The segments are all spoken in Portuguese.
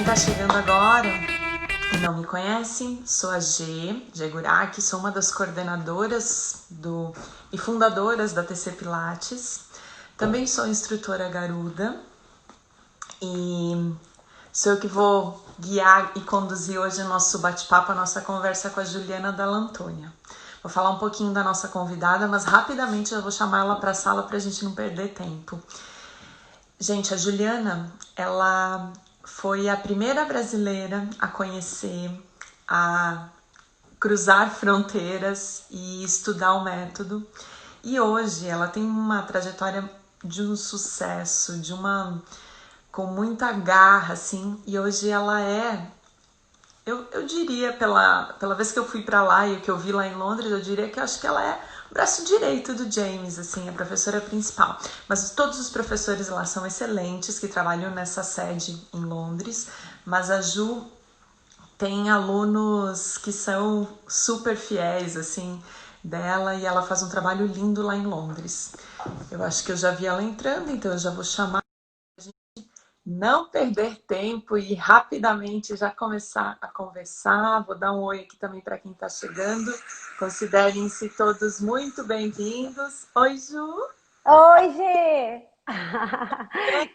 quem tá chegando agora e não me conhece, sou a G Guraki, sou uma das coordenadoras e fundadoras da TC Pilates. Também sou instrutora garuda e sou eu que vou guiar e conduzir hoje o nosso bate-papo, a nossa conversa com a Juliana Dall'Antonia. Vou falar um pouquinho da nossa convidada, mas rapidamente eu vou chamar ela para a sala para a gente não perder tempo. Gente, a Juliana, ela foi a primeira brasileira a conhecer, a cruzar fronteiras e estudar o método. E hoje ela tem uma trajetória de um sucesso, com muita garra, assim. E hoje ela eu diria, pela vez que eu fui para lá e o que eu vi lá em Londres, eu diria que eu acho que ela é o braço direito do James, assim, a professora principal. Mas todos os professores lá são excelentes, que trabalham nessa sede em Londres. Mas a Ju tem alunos que são super fiéis, assim, dela, e ela faz um trabalho lindo lá em Londres. Eu acho que eu já vi ela entrando, então eu já vou chamar. Não perder tempo e rapidamente já começar a conversar. Vou dar um oi aqui também para quem está chegando. Considerem-se todos muito bem-vindos. Oi, Ju. Oi, Gê!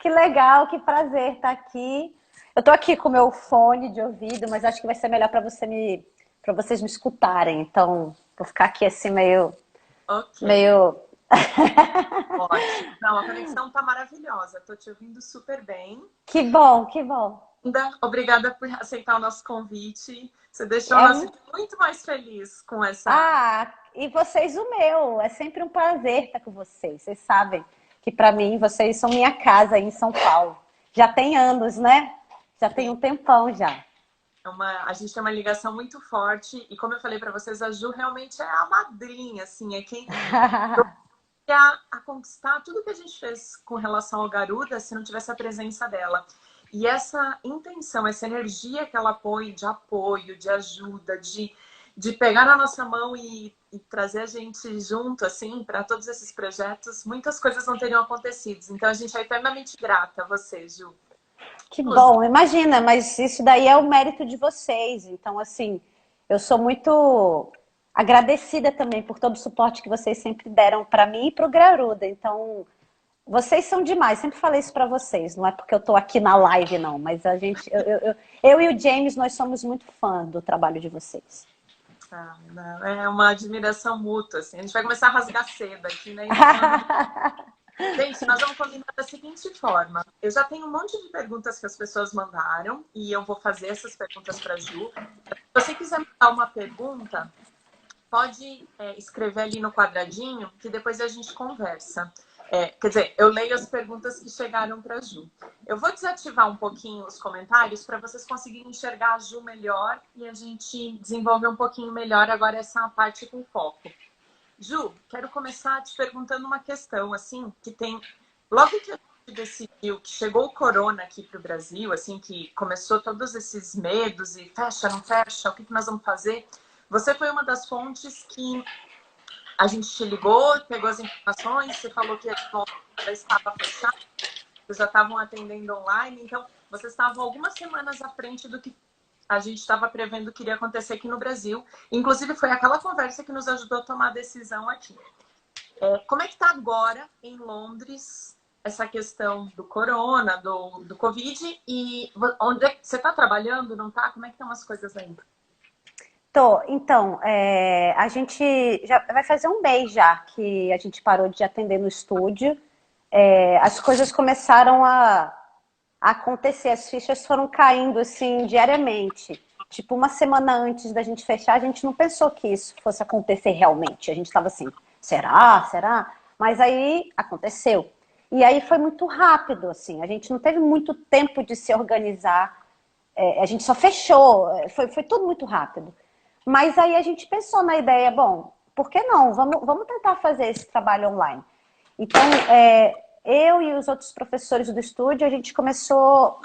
Que legal, que prazer estar aqui. Eu tô aqui com o meu fone de ouvido, mas acho que vai ser melhor para vocês me escutarem. Então, vou ficar aqui assim Ok, meio. ótimo. Não, a conexão tá maravilhosa. Tô te ouvindo super bem. Que bom, que bom. Obrigada por aceitar o nosso convite. Você deixou É... nós muito mais feliz com essa. E vocês o meu. É sempre um prazer estar com vocês. Vocês sabem que para mim vocês são minha casa aí em São Paulo. Já tem anos, né? Já tem um tempão já. A gente tem uma ligação muito forte e como eu falei para vocês, a Ju realmente é a madrinha, assim, é quem a conquistar tudo que a gente fez com relação ao Garuda se não tivesse a presença dela. E essa intenção, essa energia que ela põe de apoio, de ajuda, de pegar na nossa mão e trazer a gente junto, assim, para todos esses projetos, muitas coisas não teriam acontecido. Então a gente é eternamente grata a você, Ju. Que bom, imagina, mas isso daí é o mérito de vocês. Então, assim, eu sou muito agradecida também por todo o suporte que vocês sempre deram para mim e para o Graruda. Então, vocês são demais. Sempre falei isso para vocês. Não é porque eu estou aqui na live, não, mas a gente, eu e o James, nós somos muito fã do trabalho de vocês. Ah, não, é uma admiração mútua, assim. A gente vai começar a rasgar seda aqui, né? Gente, nós vamos combinar da seguinte forma. Eu já tenho um monte de perguntas que as pessoas mandaram e eu vou fazer essas perguntas para a Ju. Se você quiser mandar uma pergunta, pode escrever ali no quadradinho que depois a gente conversa. Quer dizer, eu leio as perguntas que chegaram para a Ju. Eu vou desativar um pouquinho os comentários para vocês conseguirem enxergar a Ju melhor e a gente desenvolver um pouquinho melhor agora essa parte com foco. Ju, quero começar te perguntando uma questão, assim, que tem... Logo que a gente decidiu que chegou o corona aqui para o Brasil, assim, que começou todos esses medos e fecha, não fecha, o que nós vamos fazer? Você foi uma das fontes que a gente te ligou, pegou as informações, você falou que a escola já estava fechada, vocês já estavam atendendo online, então vocês estavam algumas semanas à frente do que a gente estava prevendo que iria acontecer aqui no Brasil. Inclusive, foi aquela conversa que nos ajudou a tomar a decisão aqui. Como é que está agora, em Londres, essa questão do corona, do Covid? E onde é que você está trabalhando, não está? Como é que estão as coisas aí? Tô, então, a gente já vai fazer um mês já que a gente parou de atender no estúdio. As coisas começaram a acontecer, as fichas foram caindo assim diariamente. Tipo, uma semana antes da gente fechar, a gente não pensou que isso fosse acontecer realmente. A gente estava assim, será? Será? Mas aí aconteceu. E aí foi muito rápido, assim. A gente não teve muito tempo de se organizar. A gente só fechou. Foi tudo muito rápido. Mas aí a gente pensou na ideia, bom, por que não? Vamos tentar fazer esse trabalho online. Então, eu e os outros professores do estúdio, a gente começou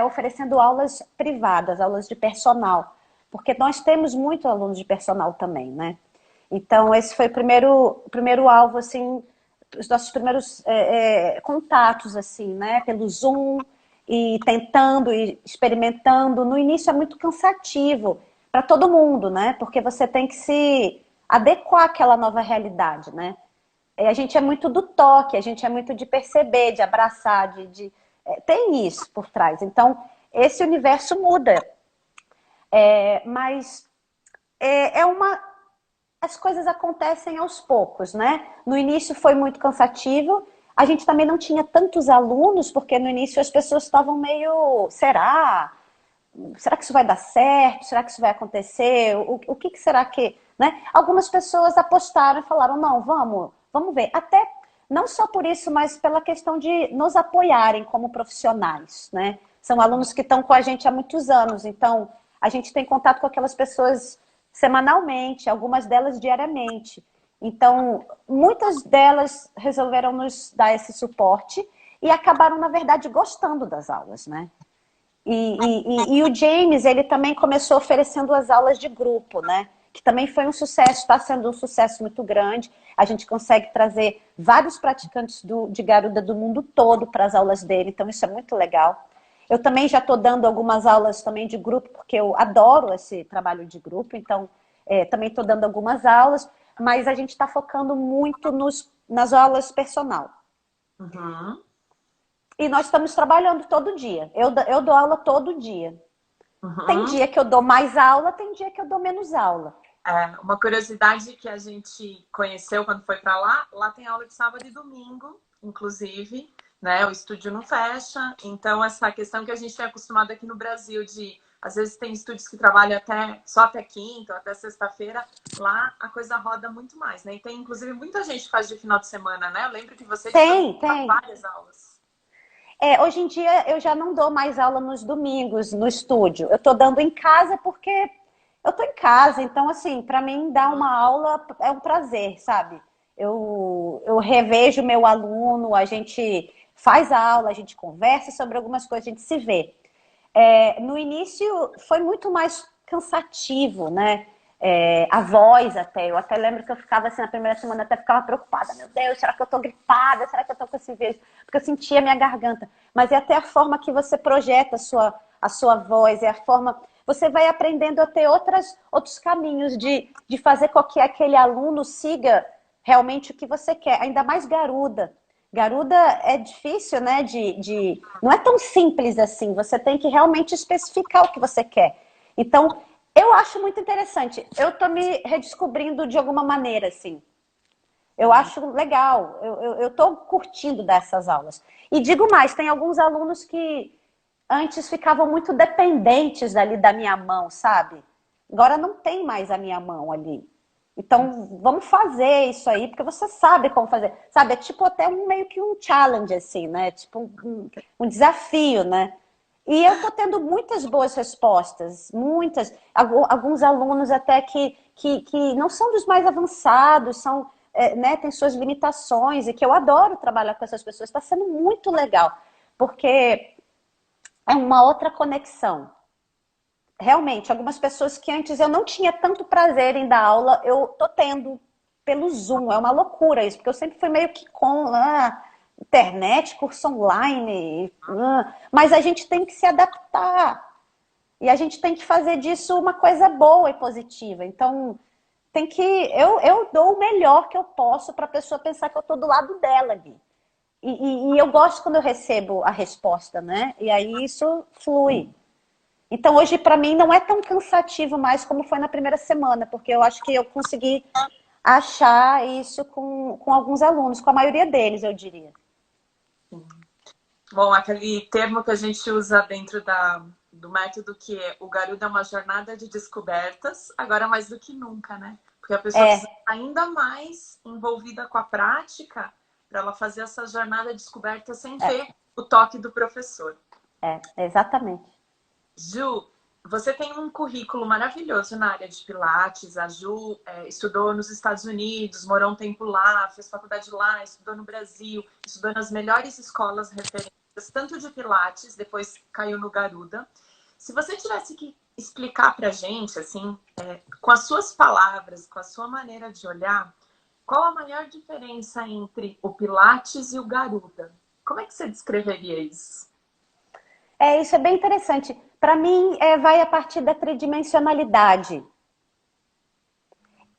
oferecendo aulas privadas, aulas de personal, porque nós temos muitos alunos de personal também, né? Então, esse foi o primeiro alvo, assim, os nossos primeiros contatos, assim, né? Pelo Zoom, e tentando e experimentando. No início é muito cansativo para todo mundo, né? Porque você tem que se adequar àquela nova realidade, né? E a gente é muito do toque, a gente é muito de perceber, de abraçar, tem isso por trás. Então, esse universo muda. Mas é uma as coisas acontecem aos poucos, né? No início foi muito cansativo. A gente também não tinha tantos alunos, porque no início as pessoas estavam meio, será? Será que isso vai dar certo? Será que isso vai acontecer? O que será que, né? Algumas pessoas apostaram e falaram, não, vamos ver. Até não só por isso, mas pela questão de nos apoiarem como profissionais, né? São alunos que estão com a gente há muitos anos, então a gente tem contato com aquelas pessoas semanalmente, algumas delas diariamente. Então, muitas delas resolveram nos dar esse suporte e acabaram, na verdade, gostando das aulas, né? E o James, ele também começou oferecendo as aulas de grupo, né? Que também foi um sucesso, está sendo um sucesso muito grande. A gente consegue trazer vários praticantes de Garuda do mundo todo para as aulas dele, então isso é muito legal. Eu também já estou dando algumas aulas também de grupo, porque eu adoro esse trabalho de grupo, então também estou dando algumas aulas, mas a gente está focando muito nas aulas personal. Uhum. E nós estamos trabalhando todo dia. Eu dou aula todo dia. Tem Uhum. dia que eu dou mais aula, tem dia que eu dou menos aula. Uma curiosidade que a gente conheceu quando foi para lá, lá tem aula de sábado e domingo, inclusive, né? O estúdio não fecha, então essa questão que a gente tem acostumado aqui no Brasil de às vezes tem estúdios que trabalham só até quinta ou até sexta-feira, lá a coisa roda muito mais, né? E tem inclusive muita gente que faz de final de semana, né? Eu lembro que você Tem. várias aulas. Hoje em dia eu já não dou mais aula nos domingos no estúdio. Eu estou dando em casa porque eu estou em casa. Então, assim, para mim dar uma aula é um prazer, sabe? Eu revejo meu aluno, a gente faz a aula, a gente conversa sobre algumas coisas, a gente se vê. No início foi muito mais cansativo, né? A voz até. Eu até lembro que eu ficava assim, na primeira semana, até ficava preocupada. Meu Deus, será que eu tô gripada? Será que eu tô com esse vírus? Porque eu sentia a minha garganta. Mas é até a forma que você projeta a sua voz, é a forma... Você vai aprendendo a ter outros caminhos de fazer com que aquele aluno siga realmente o que você quer. Ainda mais Garuda. Garuda é difícil, né? Não é tão simples assim. Você tem que realmente especificar o que você quer. Então, eu acho muito interessante. Eu tô me redescobrindo de alguma maneira, assim. Eu acho legal. Eu tô curtindo dessas aulas. E digo mais, tem alguns alunos que antes ficavam muito dependentes ali da minha mão, sabe? Agora não tem mais a minha mão ali. Então, vamos fazer isso aí, porque você sabe como fazer. Sabe, é tipo até meio que um challenge, assim, né? Tipo um desafio, né? E eu tô tendo muitas boas respostas, muitas. Alguns alunos até que não são dos mais avançados, né, tem suas limitações, e que eu adoro trabalhar com essas pessoas. Está sendo muito legal, porque é uma outra conexão. Realmente, algumas pessoas que antes eu não tinha tanto prazer em dar aula, eu tô tendo pelo Zoom. É uma loucura isso, porque eu sempre fui meio que com internet, curso online. Mas a gente tem que se adaptar. E a gente tem que fazer disso uma coisa boa e positiva. Então, tem que. Eu dou o melhor que eu posso para a pessoa pensar que eu tô do lado dela ali. E eu gosto quando eu recebo a resposta, né? E aí isso flui. Então, hoje, para mim, não é tão cansativo mais como foi na primeira semana, porque eu acho que eu consegui achar isso com alguns alunos, com a maioria deles, eu diria. Bom, aquele termo que a gente usa dentro do método que é o Garuda é uma jornada de descobertas, agora mais do que nunca, né? Porque a pessoa precisa estar ainda mais envolvida com a prática para ela fazer essa jornada de descoberta sem ter o toque do professor. Exatamente. Ju, você tem um currículo maravilhoso na área de Pilates. A Ju estudou nos Estados Unidos, morou um tempo lá, fez faculdade lá, estudou no Brasil, estudou nas melhores escolas referências, tanto de Pilates, depois caiu no Garuda. Se você tivesse que explicar pra gente, assim, com as suas palavras, com a sua maneira de olhar, qual a maior diferença entre o Pilates e o Garuda? Como é que você descreveria isso? Isso é bem interessante. Para mim, vai a partir da tridimensionalidade.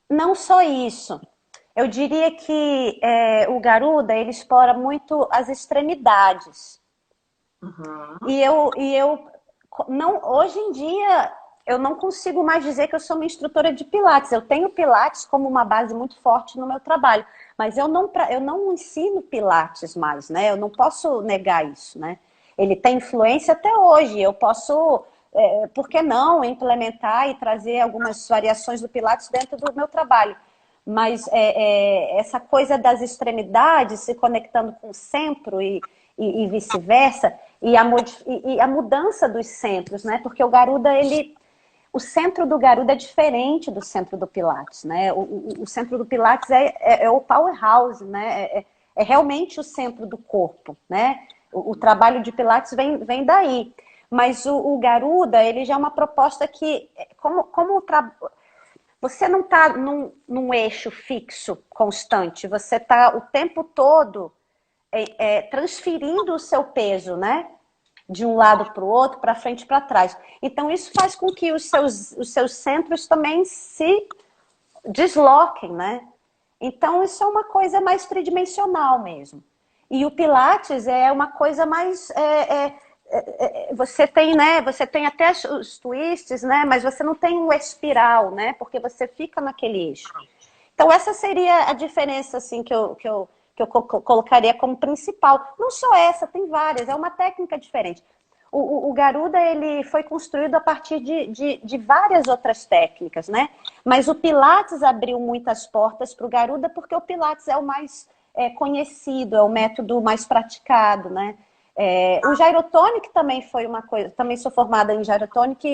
Não só isso. Eu diria que o Garuda, ele explora muito as extremidades. Uhum. E eu não, hoje em dia, eu não consigo mais dizer que eu sou uma instrutora de Pilates. Eu tenho Pilates como uma base muito forte no meu trabalho, mas eu não ensino Pilates mais, né? Eu não posso negar isso, né? Ele tem influência até hoje. Eu posso, por que não, implementar e trazer algumas variações do Pilates dentro do meu trabalho. Mas essa coisa das extremidades se conectando com o centro e vice-versa, e a mudança dos centros, né? Porque o Garuda, o centro do Garuda é diferente do centro do Pilates, né? O centro do Pilates é o powerhouse, né? É realmente o centro do corpo, né? O trabalho de Pilates vem daí. Mas o Garuda, ele já é uma proposta que, você não está num eixo fixo, constante, você está o tempo todo transferindo o seu peso, né? De um lado para o outro, para frente e para trás. Então, isso faz com que os seus centros também se desloquem, né? Então, isso é uma coisa mais tridimensional mesmo. E o Pilates é uma coisa mais. Você tem, né? Você tem até os twists, né? Mas você não tem o espiral, né? Porque você fica naquele eixo. Então, essa seria a diferença, assim, que eu colocaria como principal. Não só essa, tem várias, é uma técnica diferente. O Garuda, ele foi construído a partir de várias outras técnicas, né? Mas o Pilates abriu muitas portas para o Garuda, porque o Pilates é o mais conhecido, é o método mais praticado, né? O Gyrotonic também foi uma coisa, também sou formada em Gyrotonic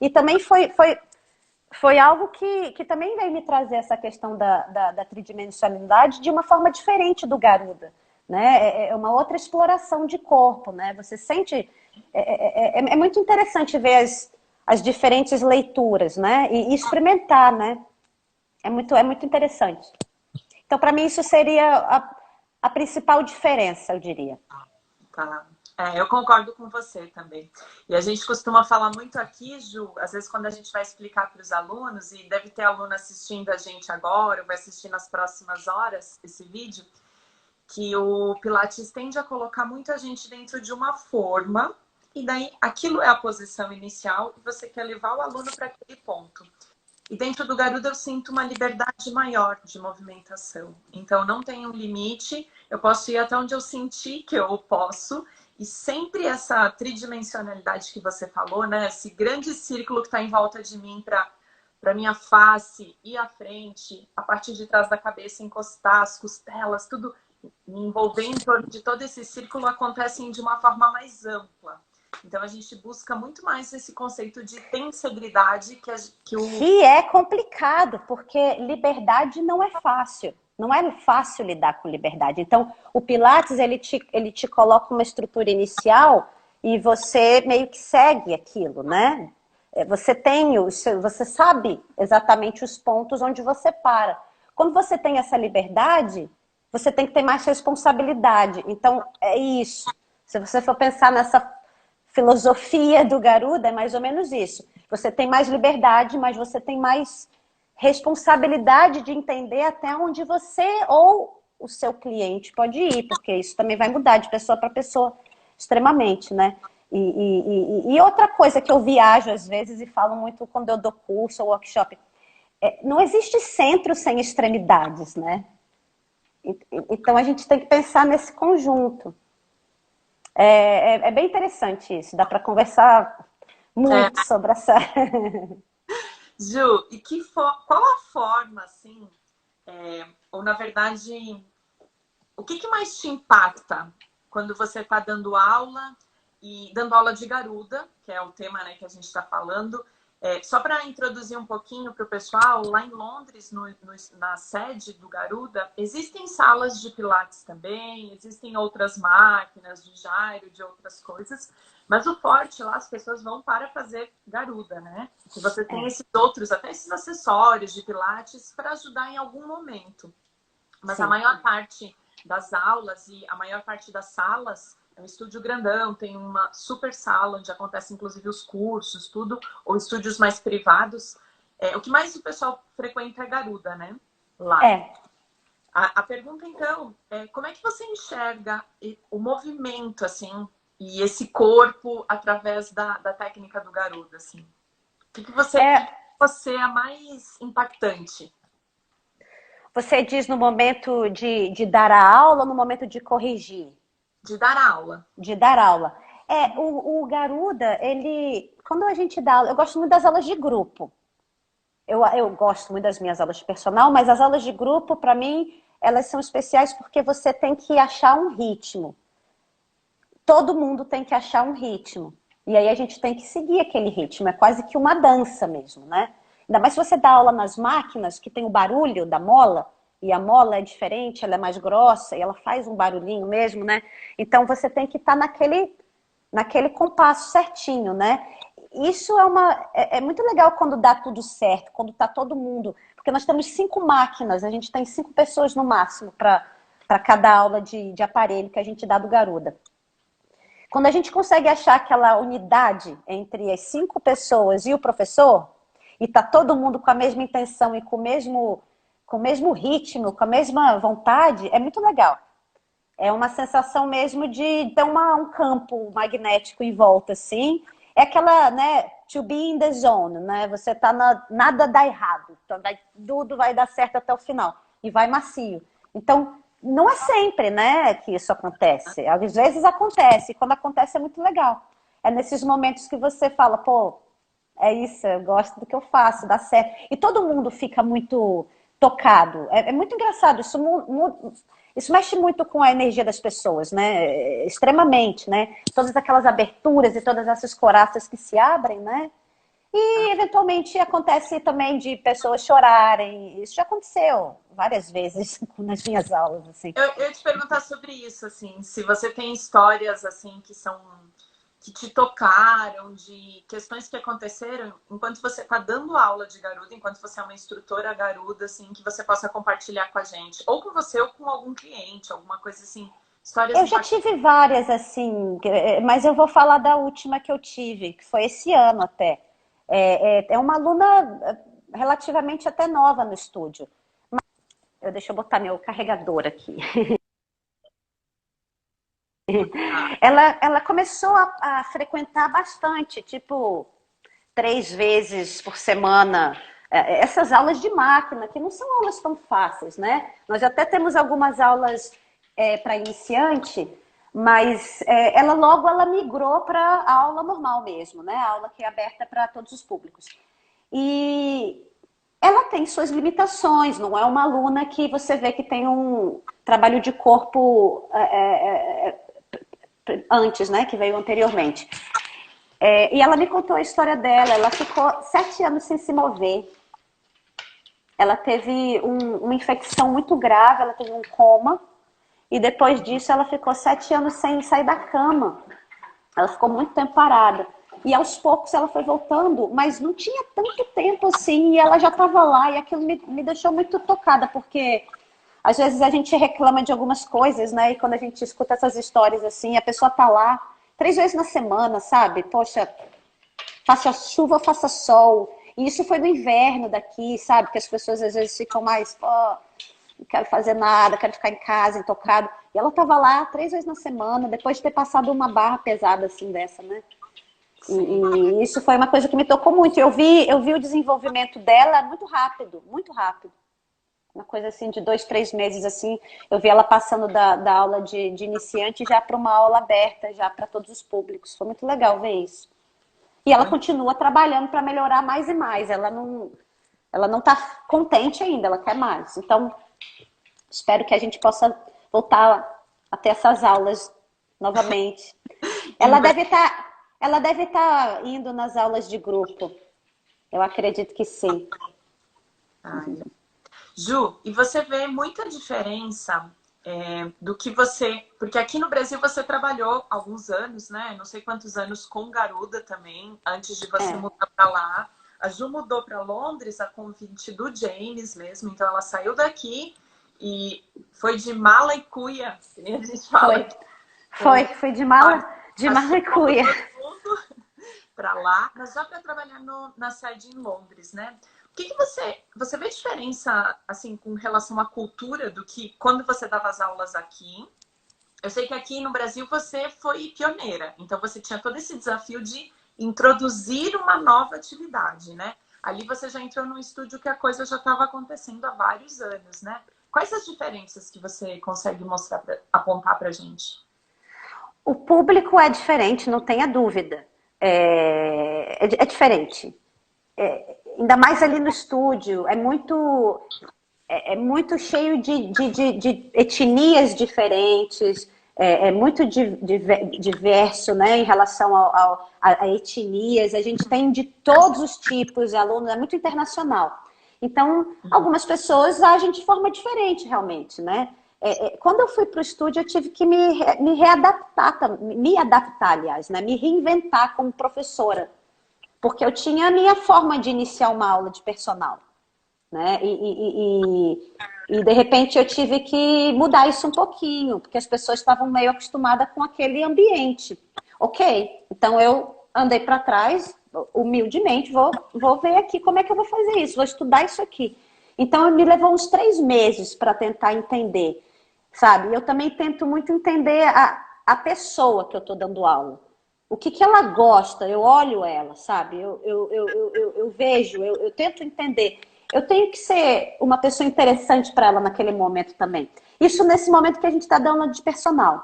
e também foi algo que também veio me trazer essa questão da tridimensionalidade de uma forma diferente do Garuda, né? É uma outra exploração de corpo, né? Você sente... É muito interessante ver as diferentes leituras, né? E experimentar, né? É muito interessante. Então, para mim, isso seria a principal diferença, eu diria. Tá. Eu concordo com você também. E a gente costuma falar muito aqui, Ju, às vezes quando a gente vai explicar para os alunos, e deve ter aluno assistindo a gente agora, ou vai assistir nas próximas horas esse vídeo, que o Pilates tende a colocar muita gente dentro de uma forma, e daí aquilo é a posição inicial, e você quer levar o aluno para aquele ponto. E dentro do Garuda eu sinto uma liberdade maior de movimentação. Então não tem um limite, eu posso ir até onde eu sentir que eu posso. E sempre essa tridimensionalidade que você falou, né? Esse grande círculo que está em volta de mim para minha face ir à frente, a parte de trás da cabeça encostar, as costelas, tudo me envolver em torno de todo esse círculo acontecem de uma forma mais ampla. Então a gente busca muito mais esse conceito de tensibilidade que o... Que é complicado, porque liberdade não é fácil. Não é fácil lidar com liberdade. Então, o Pilates, ele te coloca uma estrutura inicial e você meio que segue aquilo, né? Você sabe exatamente os pontos onde você para. Quando você tem essa liberdade, você tem que ter mais responsabilidade. Então, é isso. Se você for pensar nessa filosofia do Garuda, é mais ou menos isso. Você tem mais liberdade, mas você tem mais responsabilidade de entender até onde você ou o seu cliente pode ir, porque isso também vai mudar de pessoa para pessoa extremamente, né? E outra coisa que eu viajo às vezes e falo muito quando eu dou curso ou workshop, não existe centro sem extremidades, né? Então a gente tem que pensar nesse conjunto. É bem interessante isso, dá para conversar muito É, sobre essa. Ju, e qual a forma, assim, ou na verdade, o que mais te impacta quando você está dando aula e dando aula de Garuda, que é o tema, né, que a gente está falando? Só para introduzir um pouquinho para o pessoal, lá em Londres, na sede do Garuda, existem salas de Pilates também, existem outras máquinas de gyro, de outras coisas, mas o forte lá, as pessoas vão para fazer Garuda, né? E você tem É, esses outros, até esses acessórios de Pilates para ajudar em algum momento. Mas a sim. maior parte das aulas e a maior parte das salas É um estúdio grandão, tem uma super sala onde acontecem inclusive os cursos, tudo, ou estúdios mais privados. O que mais o pessoal frequenta é Garuda, né? Lá. É. A pergunta, então, é como é que você enxerga o movimento, assim, e esse corpo através da técnica do Garuda, assim? O que você é mais impactante? Você diz no momento de dar a aula ou no momento de corrigir? De dar aula. De dar aula. O Garuda, ele. Quando a gente dá aula, eu gosto muito das aulas de grupo. Eu gosto muito das minhas aulas de personal, mas as aulas de grupo, para mim, elas são especiais porque você tem que achar um ritmo. Todo mundo tem que achar um ritmo. E aí a gente tem que seguir aquele ritmo. É quase que uma dança mesmo, né? Ainda mais se você dá aula nas máquinas, que tem o barulho da mola, e a mola é diferente, ela é mais grossa, e ela faz um barulhinho mesmo, né? Então você tem que estar naquele compasso certinho, né? Isso é muito legal quando dá tudo certo, quando tá todo mundo. Porque nós temos 5 máquinas, a gente tem 5 pessoas no máximo para cada aula de aparelho que a gente dá do Garuda. Quando a gente consegue achar aquela unidade entre as 5 pessoas e o professor, e tá todo mundo com a mesma intenção e com o mesmo ritmo, com a mesma vontade, é muito legal. É uma sensação mesmo de ter um campo magnético em volta, assim. É aquela, né, to be in the zone, né? Você tá nada dá errado. Então, tudo vai dar certo até o final. E vai macio. Então, não é sempre, né, que isso acontece. Às vezes acontece. E quando acontece é muito legal. É nesses momentos que você fala, pô, é isso, eu gosto do que eu faço, dá certo. E todo mundo fica muito tocado. É muito engraçado. Isso mexe muito com a energia das pessoas, né? Extremamente, né? Todas aquelas aberturas e todas essas coraças que se abrem, né? E eventualmente acontece também de pessoas chorarem. Isso já aconteceu várias vezes nas minhas aulas, assim. Eu ia te perguntar sobre isso, assim, se você tem histórias, assim, que te tocaram, de questões que aconteceram enquanto você está dando aula de Garuda, enquanto você é uma instrutora Garuda, assim, que você possa compartilhar com a gente, ou com você ou com algum cliente, alguma coisa assim, histórias Eu já tive várias, assim, mas eu vou falar da última que eu tive, que foi esse ano até. É uma aluna relativamente até nova no estúdio. Deixa eu botar meu carregador aqui. Ela começou a frequentar bastante, tipo, 3 vezes por semana, essas aulas de máquina, que não são aulas tão fáceis, né? Nós até temos algumas aulas para iniciante, mas ela migrou para a aula normal mesmo, né? A aula que é aberta para todos os públicos. E ela tem suas limitações, não é uma aluna que você vê que tem um trabalho de corpo antes, né? Que veio anteriormente. E ela me contou a história dela. Ela ficou 7 anos sem se mover. Ela teve uma infecção muito grave, ela teve um coma. E depois disso ela ficou 7 anos sem sair da cama. Ela ficou muito tempo parada. E aos poucos ela foi voltando, mas não tinha tanto tempo assim. E ela já estava lá e aquilo me deixou muito tocada, porque às vezes a gente reclama de algumas coisas, né? E quando a gente escuta essas histórias assim, a pessoa tá lá 3 vezes na semana, sabe? Poxa, faça chuva ou faça sol. E isso foi no inverno daqui, sabe? Que as pessoas às vezes ficam mais, pô, não quero fazer nada, quero ficar em casa, intocado. E ela tava lá 3 vezes na semana, depois de ter passado uma barra pesada assim dessa, né? E isso foi uma coisa que me tocou muito. Eu vi o desenvolvimento dela muito rápido, muito rápido. Uma coisa assim de 2, 3 meses assim, eu vi ela passando da aula de iniciante já para uma aula aberta, já para todos os públicos. Foi muito legal ver isso. E ela continua trabalhando para melhorar mais e mais. Ela não está contente ainda, ela quer mais. Então, espero que a gente possa voltar a ter essas aulas novamente. Ela deve estar indo nas aulas de grupo. Eu acredito que sim. Ai. Ju, e você vê muita diferença do que você... Porque aqui no Brasil você trabalhou alguns anos, né? Não sei quantos anos com Garuda também, antes de você mudar para lá. A Ju mudou para Londres a convite do James mesmo, então ela saiu daqui e foi de mala e cuia, que nem a gente fala. Foi de mala e cuia. Para lá, mas já para trabalhar na sede em Londres, né? O que você vê diferença assim com relação à cultura do que quando você dava as aulas aqui? Eu sei que aqui no Brasil você foi pioneira, então você tinha todo esse desafio de introduzir uma nova atividade, né? Ali você já entrou num estúdio que a coisa já estava acontecendo há vários anos, né? Quais as diferenças que você consegue mostrar, apontar para a gente? O público é diferente, não tenha dúvida. É diferente. Ainda mais ali no estúdio, é muito cheio de etnias diferentes, é muito diverso, né, em relação a etnias. A gente tem de todos os tipos, alunos, é muito internacional. Então, algumas pessoas agem de forma diferente, realmente, né? Quando eu fui para o estúdio, eu tive que me readaptar, me adaptar, aliás, né? Me reinventar como professora, porque eu tinha a minha forma de iniciar uma aula de personal, né? E de repente eu tive que mudar isso um pouquinho, porque as pessoas estavam meio acostumadas com aquele ambiente. Ok, então eu andei para trás, humildemente, vou ver aqui como é que eu vou fazer isso, vou estudar isso aqui. Então me levou uns 3 meses para tentar entender, sabe? Eu também tento muito entender a pessoa que eu estou dando aula. O que ela gosta, eu olho ela, sabe? Eu vejo, eu tento entender. Eu tenho que ser uma pessoa interessante para ela naquele momento também. Isso nesse momento que a gente está dando aula de personal,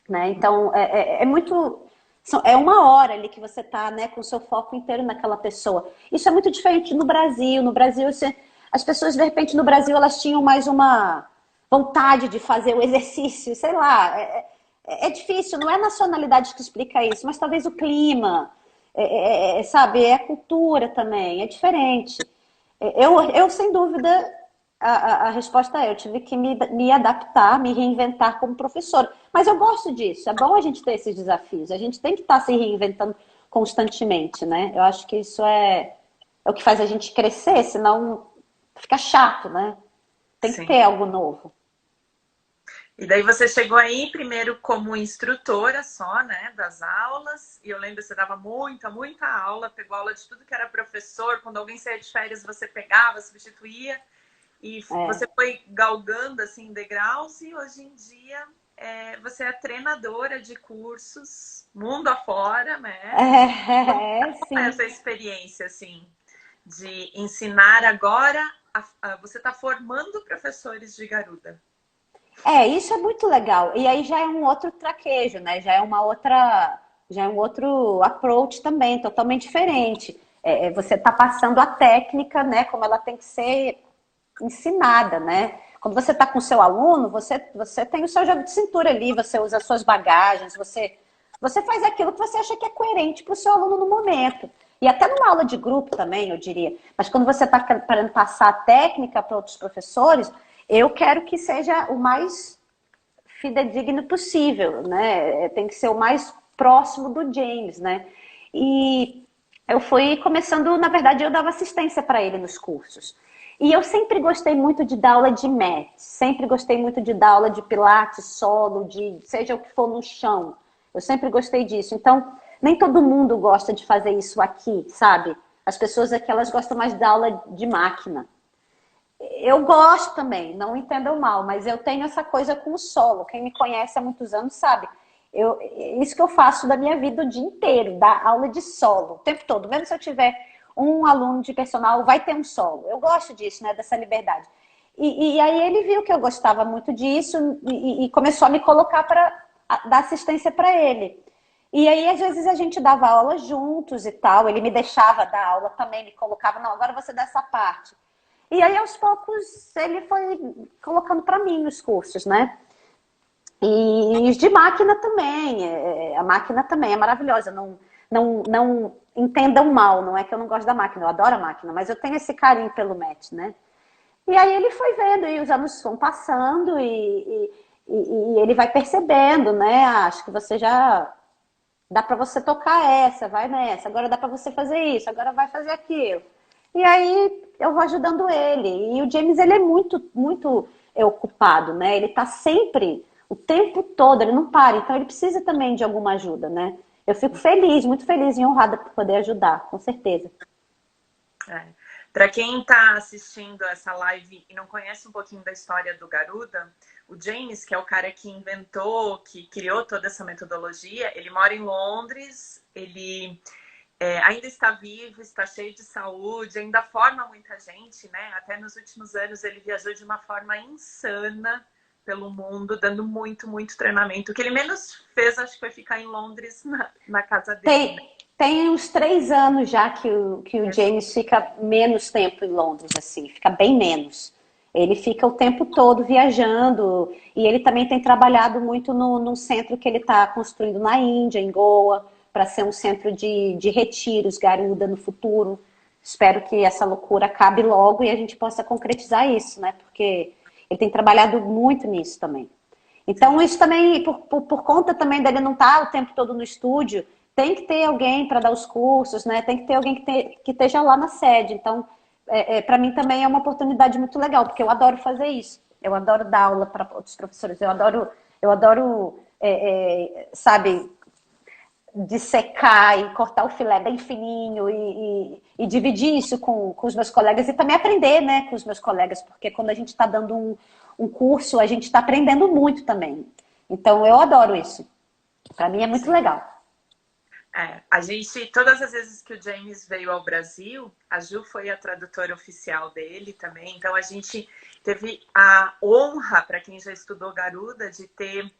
né? Então, é muito... É 1 hora ali que você está, né, com o seu foco inteiro naquela pessoa. Isso é muito diferente no Brasil. No Brasil, as pessoas, de repente, no Brasil, elas tinham mais uma vontade de fazer o exercício, sei lá. É difícil, não é a nacionalidade que explica isso, mas talvez o clima, sabe, é a cultura também, é diferente. Eu sem dúvida, a resposta é, eu tive que me adaptar, me reinventar como professora. Mas eu gosto disso, é bom a gente ter esses desafios, a gente tem que estar se reinventando constantemente, né? Eu acho que isso é o que faz a gente crescer, senão fica chato, né? Tem que Sim. ter algo novo. E daí você chegou aí primeiro como instrutora só, né, das aulas. E eu lembro que você dava muita aula, pegou aula de tudo que era professor. Quando alguém saía de férias, você pegava, substituía. E você foi galgando, assim, degraus. E hoje em dia, você é treinadora de cursos mundo afora, né? Como é Sim. essa experiência, assim, de ensinar agora? Você está formando professores de Garuda. Isso é muito legal. E aí já é um outro traquejo, né? Já é um outro approach também, totalmente diferente. Você está passando a técnica, né? Como ela tem que ser ensinada, né? Quando você está com o seu aluno, você tem o seu jogo de cintura ali, você usa as suas bagagens, você faz aquilo que você acha que é coerente para o seu aluno no momento. E até numa aula de grupo também, eu diria. Mas quando você está querendo passar a técnica para outros professores, eu quero que seja o mais fidedigno possível, né? Tem que ser o mais próximo do James, né? E eu fui começando, na verdade, eu dava assistência para ele nos cursos. E eu sempre gostei muito de dar aula de mat, sempre gostei muito de dar aula de pilates, solo, de seja o que for no chão. Eu sempre gostei disso. Então, nem todo mundo gosta de fazer isso aqui, sabe? As pessoas aqui, elas gostam mais de dar aula de máquina. Eu gosto também, não entendam mal, mas eu tenho essa coisa com o solo. Quem me conhece há muitos anos sabe. Isso que eu faço da minha vida o dia inteiro, dar aula de solo, o tempo todo. Mesmo se eu tiver um aluno de personal, vai ter um solo. Eu gosto disso, né, dessa liberdade. E aí ele viu que eu gostava muito disso e começou a me colocar para dar assistência para ele. E aí, às vezes, a gente dava aula juntos e tal. Ele me deixava dar aula também, me colocava, não, agora você dá essa parte. E aí, aos poucos, ele foi colocando para mim os cursos, né? E os de máquina também. A máquina também é maravilhosa. Não entendam mal, não é que eu não gosto da máquina, eu adoro a máquina, mas eu tenho esse carinho pelo Matt, né? E aí ele foi vendo, e os anos vão passando, e ele vai percebendo, né? Acho que você já... Dá para você tocar essa, vai nessa. Agora dá para você fazer isso, agora vai fazer aquilo. E aí eu vou ajudando ele. E o James, ele é muito ocupado, né? Ele tá sempre O tempo todo, ele não para. Então, ele precisa também de alguma ajuda, né? Eu fico feliz, muito feliz e honrada por poder ajudar, com certeza. Para quem está assistindo essa live e não conhece um pouquinho da história do Garuda, o James, que é o cara que inventou, que criou toda essa metodologia, ele mora em Londres, ele ainda está vivo, está cheio de saúde, ainda forma muita gente, né? Até nos últimos anos ele viajou de uma forma insana pelo mundo, dando muito, muito treinamento. O que ele menos fez, acho que foi ficar em Londres, na casa dele. Tem uns 3 anos já que o James fica menos tempo em Londres, assim, fica bem menos. Ele fica o tempo todo viajando e ele também tem trabalhado muito no centro que ele está construindo na Índia, em Goa, para ser um centro de retiros, Garuda, no futuro. Espero que essa loucura acabe logo e a gente possa concretizar isso, né? Porque ele tem trabalhado muito nisso também. Então, isso também, por conta também dele não estar o tempo todo no estúdio, tem que ter alguém para dar os cursos, né? Tem que ter alguém que esteja lá na sede. Então, para mim também é uma oportunidade muito legal, porque eu adoro fazer isso. Eu adoro dar aula para outros professores. Eu adoro sabe, dissecar e cortar o filé bem fininho e dividir isso com os meus colegas e também aprender, né, com os meus colegas, porque quando a gente está dando um curso, a gente está aprendendo muito também. Então, eu adoro isso. Para mim é muito legal. A gente, todas as vezes que o James veio ao Brasil, a Ju foi a tradutora oficial dele também, então a gente teve a honra, para quem já estudou Garuda, de ter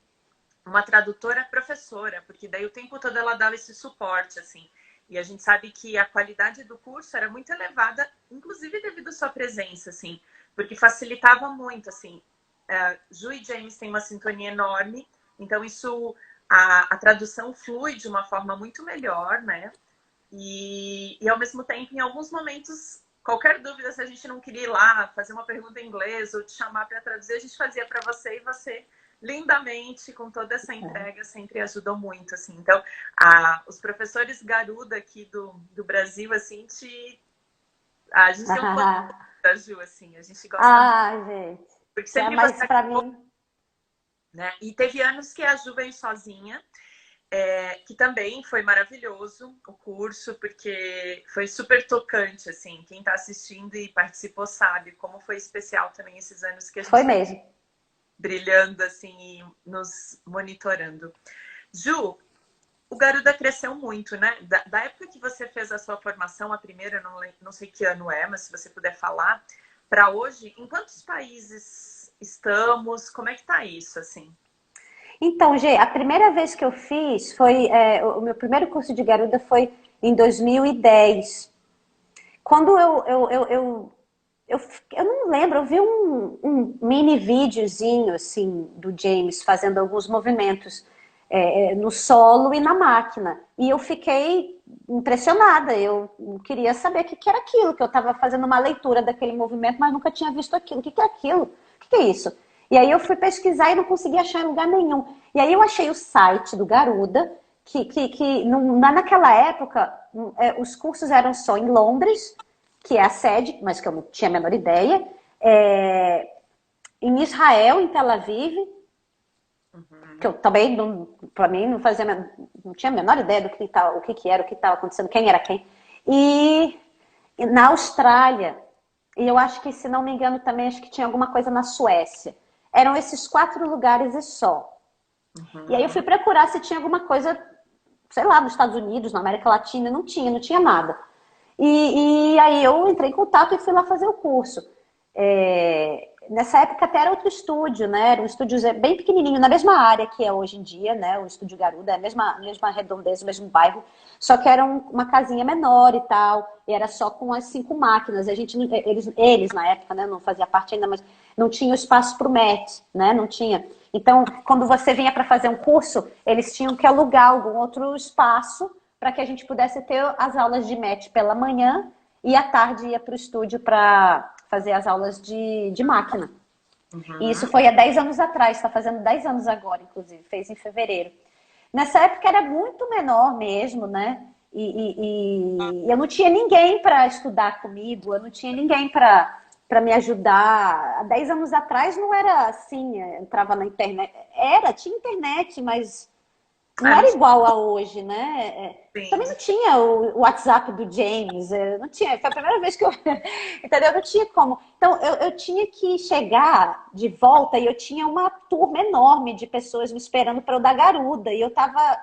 uma tradutora professora, porque daí o tempo todo ela dava esse suporte, assim. E a gente sabe que a qualidade do curso era muito elevada, inclusive devido à sua presença, assim, porque facilitava muito, assim. Ju e James têm uma sintonia enorme, então isso... A tradução flui de uma forma muito melhor, né? E ao mesmo tempo, em alguns momentos, qualquer dúvida, se a gente não queria ir lá fazer uma pergunta em inglês ou te chamar para traduzir, a gente fazia para você e você, lindamente, com toda essa entrega, sempre ajudou muito, assim. Então, os professores Garuda aqui do Brasil, assim, a gente tem um pouco da Ju, assim, a gente gosta muito. Gente. Porque sempre mas para mim... Né? E teve anos que a Ju veio sozinha, que também foi maravilhoso o curso, porque foi super tocante, assim. Quem está assistindo e participou sabe como foi especial também esses anos que a gente foi mesmo brilhando, assim, e nos monitorando. Ju, o Garuda cresceu muito, né? Da época que você fez a sua formação, a primeira, não sei que ano mas se você puder falar, para hoje, em quantos países estamos? Como é que tá isso, assim? Então, Gê, a primeira vez que eu fiz foi... o meu primeiro curso de Garuda foi em 2010. Quando eu não lembro, eu vi um mini videozinho, assim, do James fazendo alguns movimentos no solo e na máquina. E eu fiquei impressionada, eu queria saber o que era aquilo, que eu estava fazendo uma leitura daquele movimento, mas nunca tinha visto aquilo. O que é aquilo? O que é isso? E aí eu fui pesquisar e não consegui achar em lugar nenhum. E aí eu achei o site do Garuda, que naquela época os cursos eram só em Londres, que é a sede, mas que eu não tinha a menor ideia, em Israel, em Tel Aviv, que eu também, para mim, não tinha a menor ideia do que era, o que estava acontecendo, quem era quem. E na Austrália, e eu acho que, se não me engano, também acho que tinha alguma coisa na Suécia. Eram esses 4 lugares e só. E aí eu fui procurar se tinha alguma coisa, sei lá, nos Estados Unidos, na América Latina, não tinha nada. E aí eu entrei em contato e fui lá fazer o curso. Nessa época até era outro estúdio, né? Era um estúdio bem pequenininho, na mesma área que é hoje em dia, né? O Estúdio Garuda, a mesma redondeza, o mesmo bairro, só que era uma casinha menor e tal, e era só com as 5 máquinas. A gente, eles na época, né? Não fazia parte ainda, mas não tinha espaço para o MET, né? Não tinha. Então, quando você vinha para fazer um curso, eles tinham que alugar algum outro espaço para que a gente pudesse ter as aulas de MET pela manhã e à tarde ia para o estúdio para fazer as aulas de máquina. E isso foi há 10 anos atrás, está fazendo 10 anos agora, inclusive, fez em fevereiro. Nessa época era muito menor mesmo, né? E eu não tinha ninguém para estudar comigo, eu não tinha ninguém para para me ajudar. Há 10 anos atrás não era assim, entrava na internet. Tinha internet, mas não Ah, não era tinha igual a hoje, né? Também sim. não tinha o WhatsApp do James, não tinha. Foi a primeira vez que eu. Entendeu? Não tinha como. Então, eu tinha que chegar de volta e eu tinha uma turma enorme de pessoas me esperando para eu dar garuda. E eu tava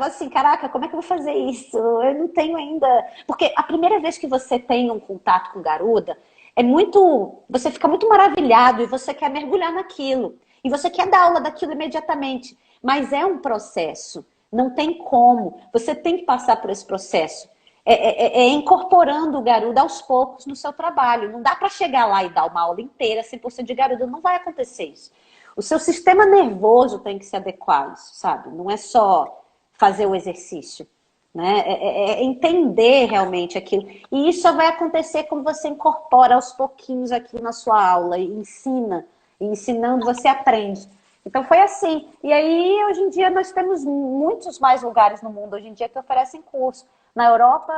assim, caraca, como é que eu vou fazer isso? Eu não tenho ainda. Porque a primeira vez que você tem um contato com garuda, é muito. Você fica muito maravilhado e você quer mergulhar naquilo. E você quer dar aula daquilo imediatamente. Mas é um processo. Não tem como. Você tem que passar por esse processo. É incorporando o garuda aos poucos no seu trabalho. Não dá para chegar lá e dar uma aula inteira 100% de garuda. Não vai acontecer isso. O seu sistema nervoso tem que se adequar a isso, sabe? Não é só fazer o exercício, né? É entender realmente aquilo. E isso só vai acontecer quando você incorpora aos pouquinhos aquilo na sua aula e ensina. E ensinando você aprende. Então foi assim. E aí, hoje em dia, nós temos muitos mais lugares no mundo hoje em dia que oferecem curso. Na Europa,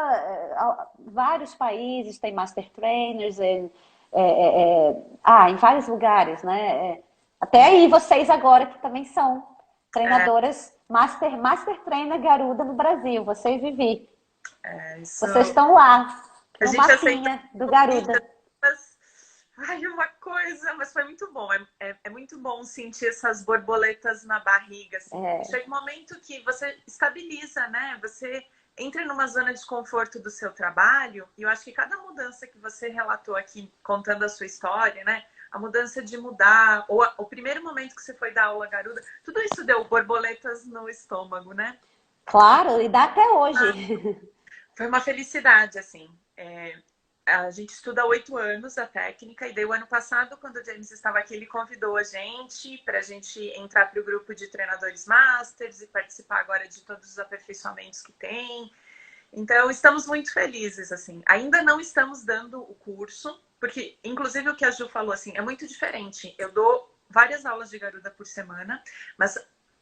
vários países têm master trainers, em vários lugares, né? Até aí vocês agora que também são É, treinadoras, master trainer Garuda no Brasil, você e Vivi. isso. Vocês estão lá, A no gente aceitou mapinha do o convite, Garuda. mas, ai, uma coisa, mas foi muito bom. É muito bom sentir essas borboletas na barriga, assim. Chega um momento que você estabiliza, né? Você entra numa zona de conforto do seu trabalho, e eu acho que cada mudança que você relatou aqui, contando a sua história, né? A mudança de mudar, ou o primeiro momento que você foi dar aula garuda, tudo isso deu borboletas no estômago, né? Claro, e dá até hoje. Foi uma felicidade, assim. A gente estuda há 8 anos a técnica, e daí o ano passado, quando o James estava aqui, ele convidou a gente para a gente entrar para o grupo de treinadores masters e participar agora de todos os aperfeiçoamentos que tem. Então, estamos muito felizes, assim. Ainda não estamos dando o curso, porque, inclusive, o que a Ju falou, assim, é muito diferente. Eu dou várias aulas de garuda por semana, mas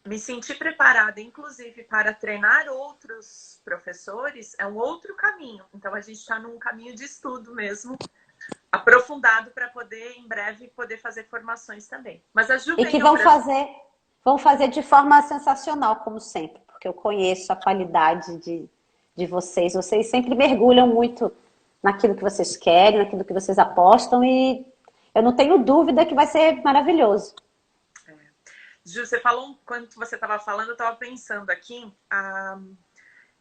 me sentir preparada, inclusive, para treinar outros professores, é um outro caminho. Então, a gente está num caminho de estudo mesmo, aprofundado, para poder, em breve, poder fazer formações também. Mas a Ju E que vem ao Brasil. vão fazer de forma sensacional, como sempre, porque eu conheço a qualidade de vocês. Vocês sempre mergulham muito naquilo que vocês querem, naquilo que vocês apostam, e eu não tenho dúvida que vai ser maravilhoso. Ju, você falou, quando você estava falando, eu estava pensando aqui,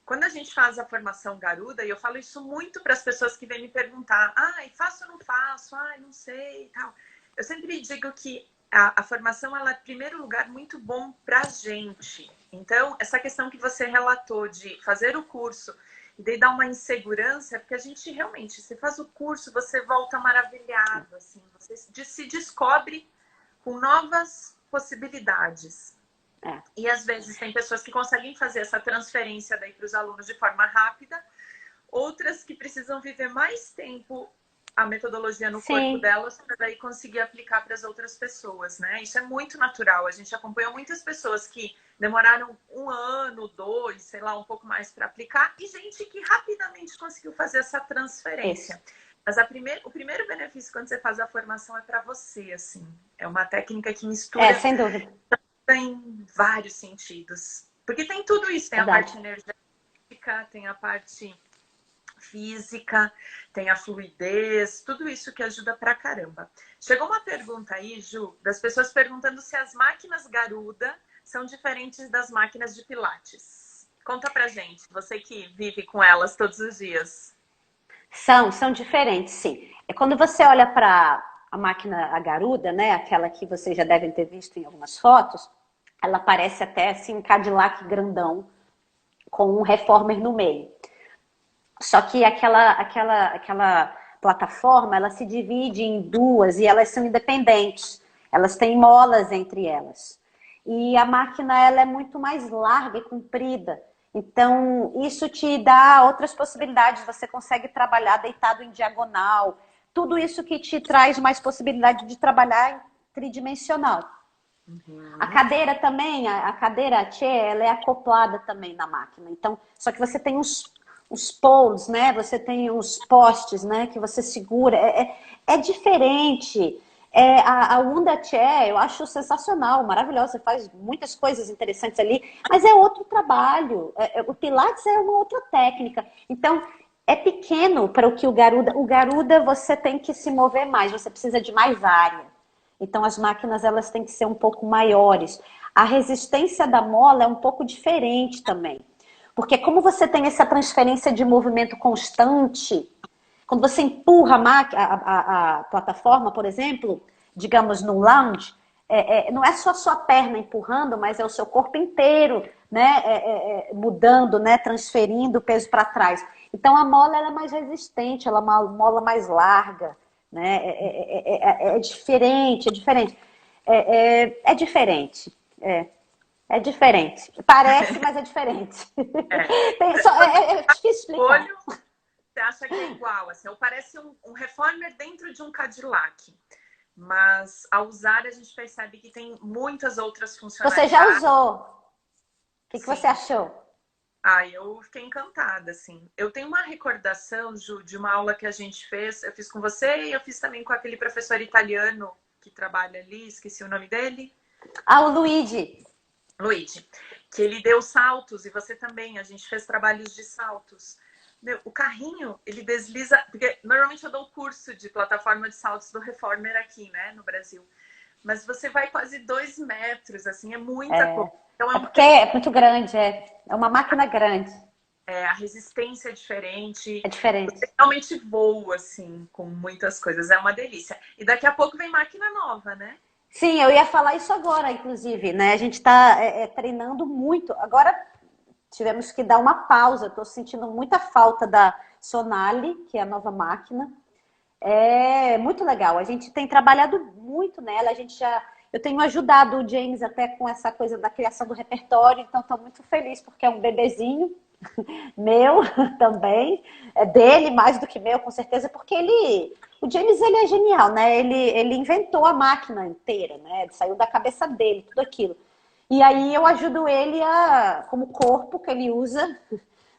quando a gente faz a formação garuda, e eu falo isso muito para as pessoas que vêm me perguntar, faço ou não faço, não sei e tal. Eu sempre digo que a formação, ela é, em primeiro lugar, muito bom para a gente. Então, essa questão que você relatou de fazer o curso e daí dar uma insegurança, porque a gente realmente, você faz o curso, você volta maravilhado, assim, você se descobre com novas possibilidades. É. E às vezes tem pessoas que conseguem fazer essa transferência daí para os alunos de forma rápida, outras que precisam viver mais tempo a metodologia no corpo Sim, delas para daí conseguir aplicar para as outras pessoas, né? Isso é muito natural. A gente acompanhou muitas pessoas que demoraram 1 ano, 2, sei lá, um pouco mais para aplicar, e gente que rapidamente conseguiu fazer essa isso. transferência. Mas o primeiro benefício quando você faz a formação é para você, assim. É uma técnica que mistura Sem dúvida. em vários sentidos. Porque tem tudo isso, tem a Verdade. parte energética, tem a parte física, tem a fluidez, tudo isso que ajuda pra caramba. Chegou uma pergunta aí, Ju, das pessoas perguntando se as máquinas Garuda são diferentes das máquinas de Pilates. Conta pra gente, você que vive com elas todos os dias. São diferentes, sim. É quando você olha para a máquina, a Garuda, né? Aquela que vocês já devem ter visto em algumas fotos, ela parece até assim um Cadillac grandão com um reformer no meio. Só que aquela plataforma, ela se divide em duas e elas são independentes. Elas têm molas entre elas. E a máquina, ela é muito mais larga e comprida. Então, isso te dá outras possibilidades. Você consegue trabalhar deitado em diagonal. Tudo isso que te traz mais possibilidade de trabalhar em tridimensional. A Uhum. cadeira também, a cadeira chair, ela é acoplada também na máquina. Então, só que você tem os poles, né? Você tem os postes, né? Que você segura. É diferente. A Wunda Chair, eu acho sensacional, maravilhosa. Você faz muitas coisas interessantes ali, mas é outro trabalho. O Pilates é uma outra técnica. Então, é pequeno para o que o Garuda. O Garuda você tem que se mover mais, você precisa de mais área. Então, as máquinas elas têm que ser um pouco maiores. A resistência da mola é um pouco diferente também. Porque como você tem essa transferência de movimento constante, quando você empurra a plataforma, por exemplo, digamos no lounge, não é só a sua perna empurrando, mas é o seu corpo inteiro, né, mudando, né, transferindo o peso para trás. Então a mola ela é mais resistente, ela é uma mola mais larga, né, é diferente, é diferente. É diferente. É diferente. Parece, mas é diferente. É. É difícil explicar. Olho, você acha que é igual, assim, ou parece um Reformer dentro de um Cadillac. Mas ao usar a gente percebe que tem muitas outras Você funcionalidades. já usou? O que Sim. você achou? Eu fiquei encantada, assim. Eu tenho uma recordação, Ju, de uma aula que a gente fez, eu fiz com você e eu fiz também com aquele professor italiano que trabalha ali, esqueci o nome dele. O Luigi. Luigi, que ele deu saltos e você também, a gente fez trabalhos de saltos. Meu, o carrinho, ele desliza, porque normalmente eu dou curso de plataforma de saltos do Reformer aqui, né, no Brasil. Mas você vai quase 2 metros, assim, é muita coisa. Então, porque é muito grande, é uma máquina grande. A resistência é diferente. É diferente. Você realmente voa, assim, com muitas coisas. É uma delícia. E daqui a pouco vem máquina nova, né? Sim, eu ia falar isso agora, inclusive, né? A gente está treinando muito. Agora tivemos que dar uma pausa. Estou sentindo muita falta da Sonali, que é a nova máquina. É muito legal. A gente tem trabalhado muito nela. Eu tenho ajudado o James até com essa coisa da criação do repertório. Então, estou muito feliz porque é um bebezinho meu também. É dele mais do que meu, com certeza, porque o James ele é genial, né? Ele inventou a máquina inteira, né? Saiu da cabeça dele, tudo aquilo. E aí eu ajudo ele como corpo que ele usa,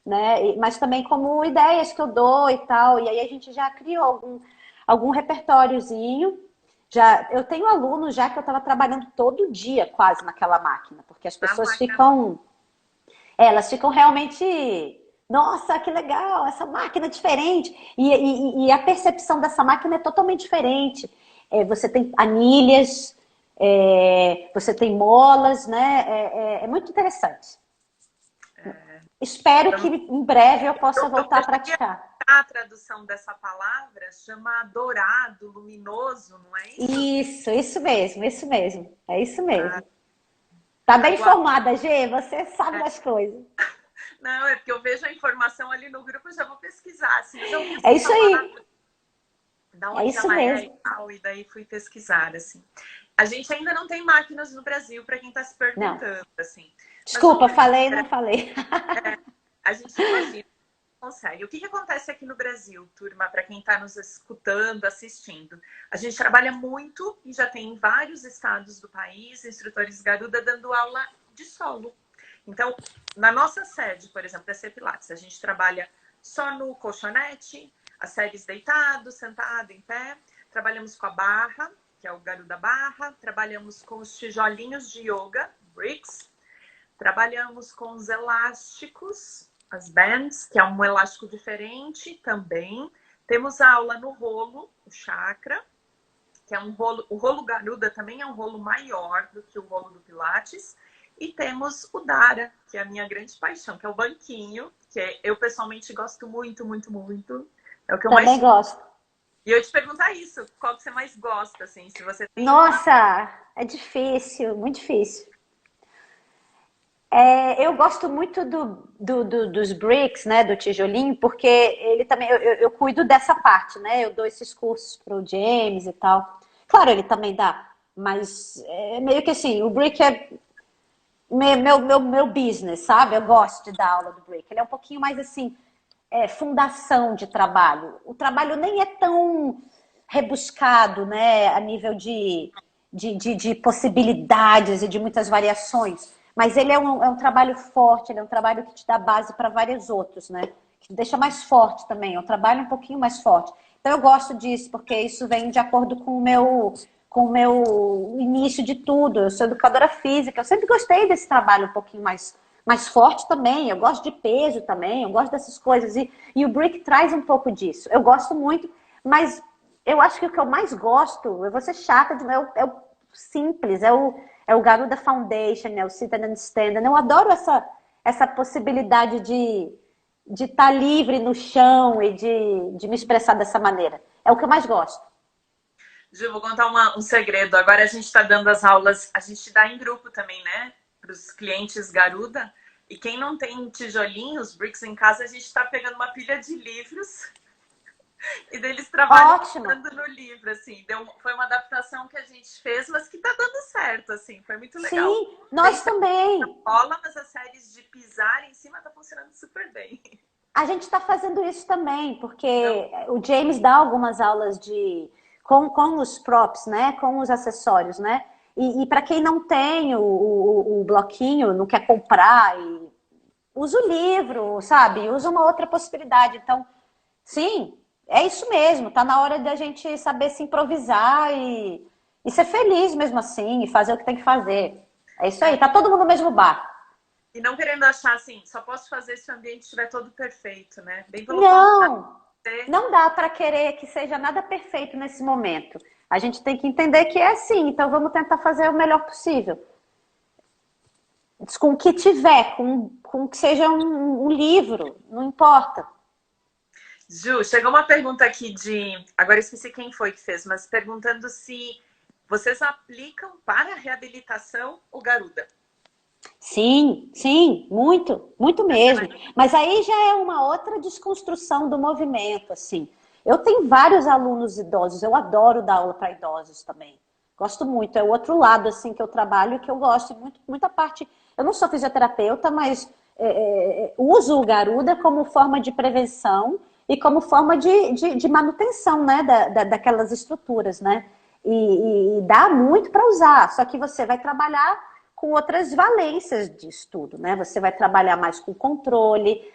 né? Mas também como ideias que eu dou e tal. E aí a gente já criou algum repertóriozinho. Eu tenho alunos já que eu estava trabalhando todo dia quase naquela máquina, porque as pessoas elas ficam realmente, nossa, que legal, essa máquina é diferente. E a percepção dessa máquina é totalmente diferente. Você tem anilhas, você tem molas, né? É muito interessante. Espero que em breve eu possa voltar a praticar. A tradução dessa palavra chama dourado, luminoso, não é isso? Isso mesmo, isso mesmo. É isso mesmo. Tá bem informada, Gê, você sabe das coisas. Não, é porque eu vejo a informação ali no grupo e já vou pesquisar. Assim, é isso aí. Da onde isso mesmo. E daí fui pesquisar, assim. A gente ainda não tem máquinas no Brasil, para quem está se perguntando, assim. Desculpa, falei, não falei. A gente imagina, consegue. O que acontece aqui no Brasil, turma, para quem está nos escutando, assistindo? A gente trabalha muito e já tem em vários estados do país instrutores Garuda dando aula de solo. Então, na nossa sede, por exemplo, da C Pilates, a gente trabalha só no colchonete, as séries deitado, sentado, em pé. Trabalhamos com a barra, que é o Garuda Barra. Trabalhamos com os tijolinhos de yoga, bricks. Trabalhamos com os elásticos, as bands, que é um elástico diferente também. Temos a aula no rolo, o chakra, que é um rolo. O rolo Garuda também é um rolo maior do que o rolo do Pilates. E temos o Dara, que é a minha grande paixão, que é o banquinho, que eu pessoalmente gosto muito, muito, muito. É o que eu também gosto. E eu te perguntar isso, qual que você mais gosta, assim, se você tem... Nossa, é difícil, muito difícil. Eu gosto muito dos bricks, né, do tijolinho, porque ele também, eu cuido dessa parte, né, eu dou esses cursos pro James e tal. Claro, ele também dá, mas meio que assim, o brick é meu business, sabe? Eu gosto de dar aula do brick. Ele é um pouquinho mais assim, fundação de trabalho. O trabalho nem é tão rebuscado, né, a nível de possibilidades e de muitas variações. Mas ele é um trabalho forte, ele é um trabalho que te dá base para vários outros, né? que deixa mais forte também. Eu trabalho um pouquinho mais forte. Então eu gosto disso, porque isso vem de acordo com o meu início de tudo. Eu sou educadora física, eu sempre gostei desse trabalho um pouquinho mais forte também. Eu gosto de peso também, eu gosto dessas coisas. E o Brick traz um pouco disso. Eu gosto muito, mas eu acho que o que eu mais gosto, eu vou ser chata, é o simples, é o Garuda Foundation, é o Sit and Stand. Eu adoro essa possibilidade de estar livre no chão e de me expressar dessa maneira. É o que eu mais gosto. Ju, vou contar um segredo. Agora a gente está dando as aulas, a gente dá em grupo também, né? Para os clientes Garuda. E quem não tem tijolinhos, bricks em casa, a gente está pegando uma pilha de livros e deles trabalhando no livro, assim. Foi uma adaptação que a gente fez, mas que tá dando certo, assim. Foi muito legal. Sim, nós também. Bola, mas as séries de pisar em cima tá funcionando super bem. A gente está fazendo isso também, porque o James dá algumas aulas com os props, né? Com os acessórios, né? E para quem não tem o bloquinho, não quer comprar, usa o livro, sabe? Usa uma outra possibilidade. Então, sim, é isso mesmo. Tá na hora da gente saber se improvisar e ser feliz mesmo assim, e fazer o que tem que fazer. É isso aí, tá todo mundo no mesmo barco. E não querendo achar assim, só posso fazer se o ambiente estiver todo perfeito, né? Bem pelo Não, não dá para querer que seja nada perfeito nesse momento. A gente tem que entender que é assim, então vamos tentar fazer o melhor possível. Com o que tiver, com que seja um livro, não importa. Ju, chegou uma pergunta aqui agora eu esqueci quem foi que fez, mas perguntando se vocês aplicam para a reabilitação o Garuda. Sim, sim, muito, muito mesmo. Mas aí já é uma outra desconstrução do movimento, assim. Eu tenho vários alunos idosos, eu adoro dar aula para idosos também. Gosto muito, é o outro lado, assim, que eu trabalho, que eu gosto muito, muita parte. Eu não sou fisioterapeuta, mas uso o Garuda como forma de prevenção e como forma de manutenção, né, daquelas estruturas, né? E dá muito para usar, só que você vai trabalhar com outras valências de estudo, né? Você vai trabalhar mais com controle,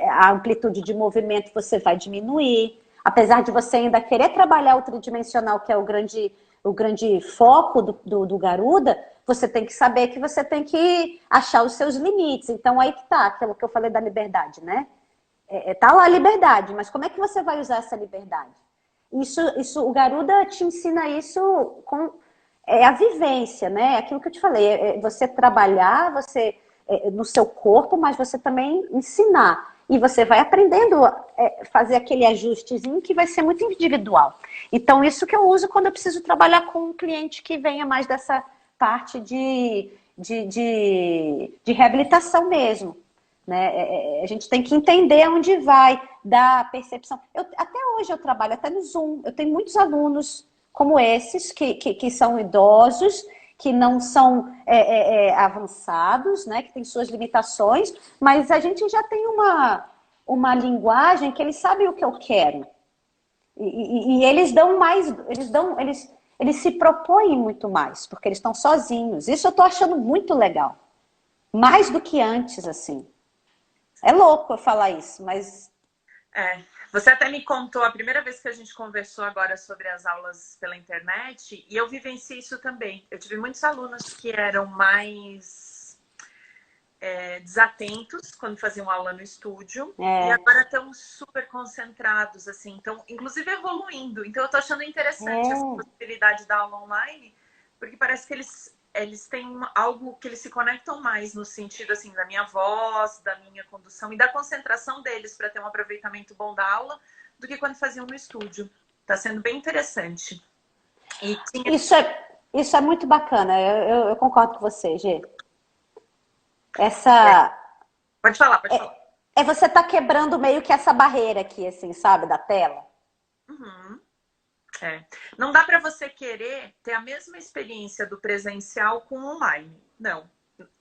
a amplitude de movimento você vai diminuir, apesar de você ainda querer trabalhar o tridimensional, que é o grande foco do Garuda, você tem que saber que você tem que achar os seus limites. Então aí que tá, aquilo que eu falei da liberdade, né? Tá lá a liberdade, mas como é que você vai usar essa liberdade? Isso, o Garuda te ensina isso com a vivência, né? Aquilo que eu te falei, você trabalhar, no seu corpo, mas você também ensinar. E você vai aprendendo a fazer aquele ajustezinho que vai ser muito individual. Então, isso que eu uso quando eu preciso trabalhar com um cliente que venha mais dessa parte de reabilitação mesmo. Né? A gente tem que entender onde vai, dar percepção. Até hoje eu trabalho até no Zoom. Eu tenho muitos alunos como esses, que são idosos, que não são avançados, né? Que têm suas limitações, mas a gente já tem uma linguagem que eles sabem o que eu quero. E eles dão mais, eles se propõem muito mais, porque eles estão sozinhos. Isso eu estou achando muito legal. Mais do que antes, assim. É louco eu falar isso, mas... Você até me contou a primeira vez que a gente conversou agora sobre as aulas pela internet, e eu vivenciei isso também. Eu tive muitos alunos que eram mais desatentos quando faziam aula no estúdio, e agora estão super concentrados, assim, então, inclusive evoluindo. Então eu tô achando interessante essa possibilidade da aula online, porque parece que eles têm algo que eles se conectam mais no sentido assim da minha voz, da minha condução e da concentração deles para ter um aproveitamento bom da aula do que quando faziam no estúdio. Está sendo bem interessante. Isso é muito bacana. Eu concordo com você, Gê. Pode falar, pode falar. Você tá quebrando meio que essa barreira aqui, assim, sabe, da tela. Uhum. Não dá para você querer ter a mesma experiência do presencial com o online. Não.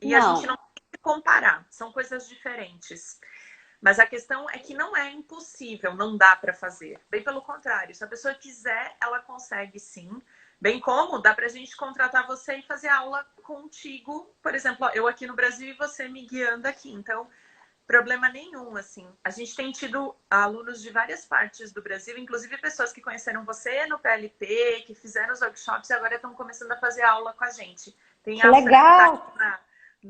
E a gente não tem que comparar. São coisas diferentes. Mas a questão é que não é impossível, não dá para fazer. Bem pelo contrário. Se a pessoa quiser, ela consegue sim. Bem como dá pra gente contratar você e fazer aula contigo. Por exemplo, eu aqui no Brasil e você me guiando aqui. Então, Problema nenhum, assim. A gente tem tido alunos de várias partes do Brasil, inclusive pessoas que conheceram você no PLP, que fizeram os workshops e agora estão começando a fazer aula com a gente. Tem Que a Fran que tá legal! aqui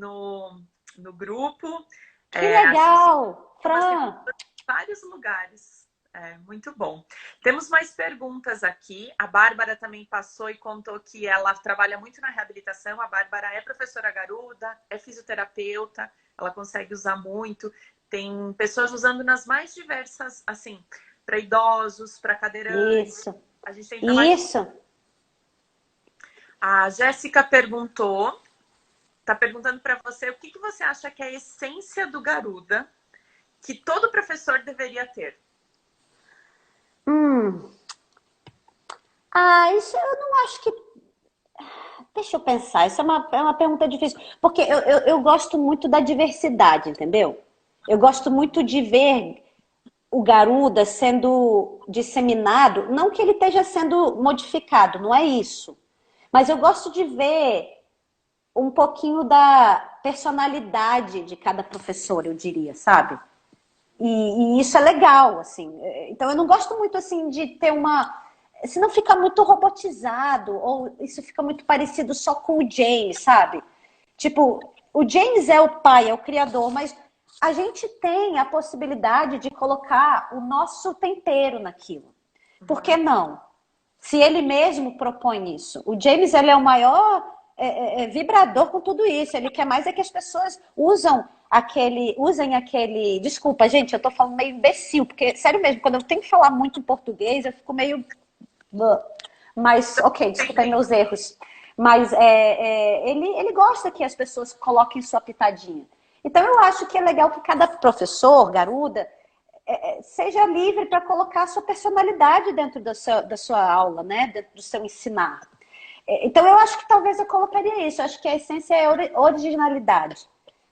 no grupo. Que A gente legal! tem umas Fran, pessoas de vários lugares. É, muito bom. Temos mais perguntas aqui. A Bárbara também passou e contou que ela trabalha muito na reabilitação. A Bárbara é professora garuda, é fisioterapeuta, ela consegue usar muito. Tem pessoas usando nas mais diversas, assim, para idosos, para cadeirantes. isso, A gente tem trabalho. isso. A Jéssica perguntou, está perguntando para você o que você acha que é a essência do garuda que todo professor deveria ter. Isso eu não acho que. Deixa eu pensar, isso é uma pergunta difícil. Porque eu gosto muito da diversidade, entendeu? Eu gosto muito de ver o Garuda sendo disseminado, não que ele esteja sendo modificado, não é isso. Mas eu gosto de ver um pouquinho da personalidade de cada professor, eu diria, sabe? E isso é legal, assim. Então eu não gosto muito assim de ter uma. Senão fica muito robotizado, ou isso fica muito parecido só com o James, sabe? Tipo, o James é o pai, é o criador, mas a gente tem a possibilidade de colocar o nosso tempero naquilo. Por que não? Se ele mesmo propõe isso. O James, ele é o maior vibrador com tudo isso. Ele quer mais é que as pessoas usem aquele. Desculpa, gente, eu tô falando meio imbecil, porque, sério mesmo, quando eu tenho que falar muito em português, eu fico meio. Mas, ok, desculpem meus erros. Mas ele gosta que as pessoas coloquem sua pitadinha. Então, eu acho que é legal que cada professor, garuda, seja livre para colocar a sua personalidade dentro da sua aula, né? Dentro do seu ensinar. Então, eu acho que talvez eu colocaria isso. Eu acho que a essência é originalidade.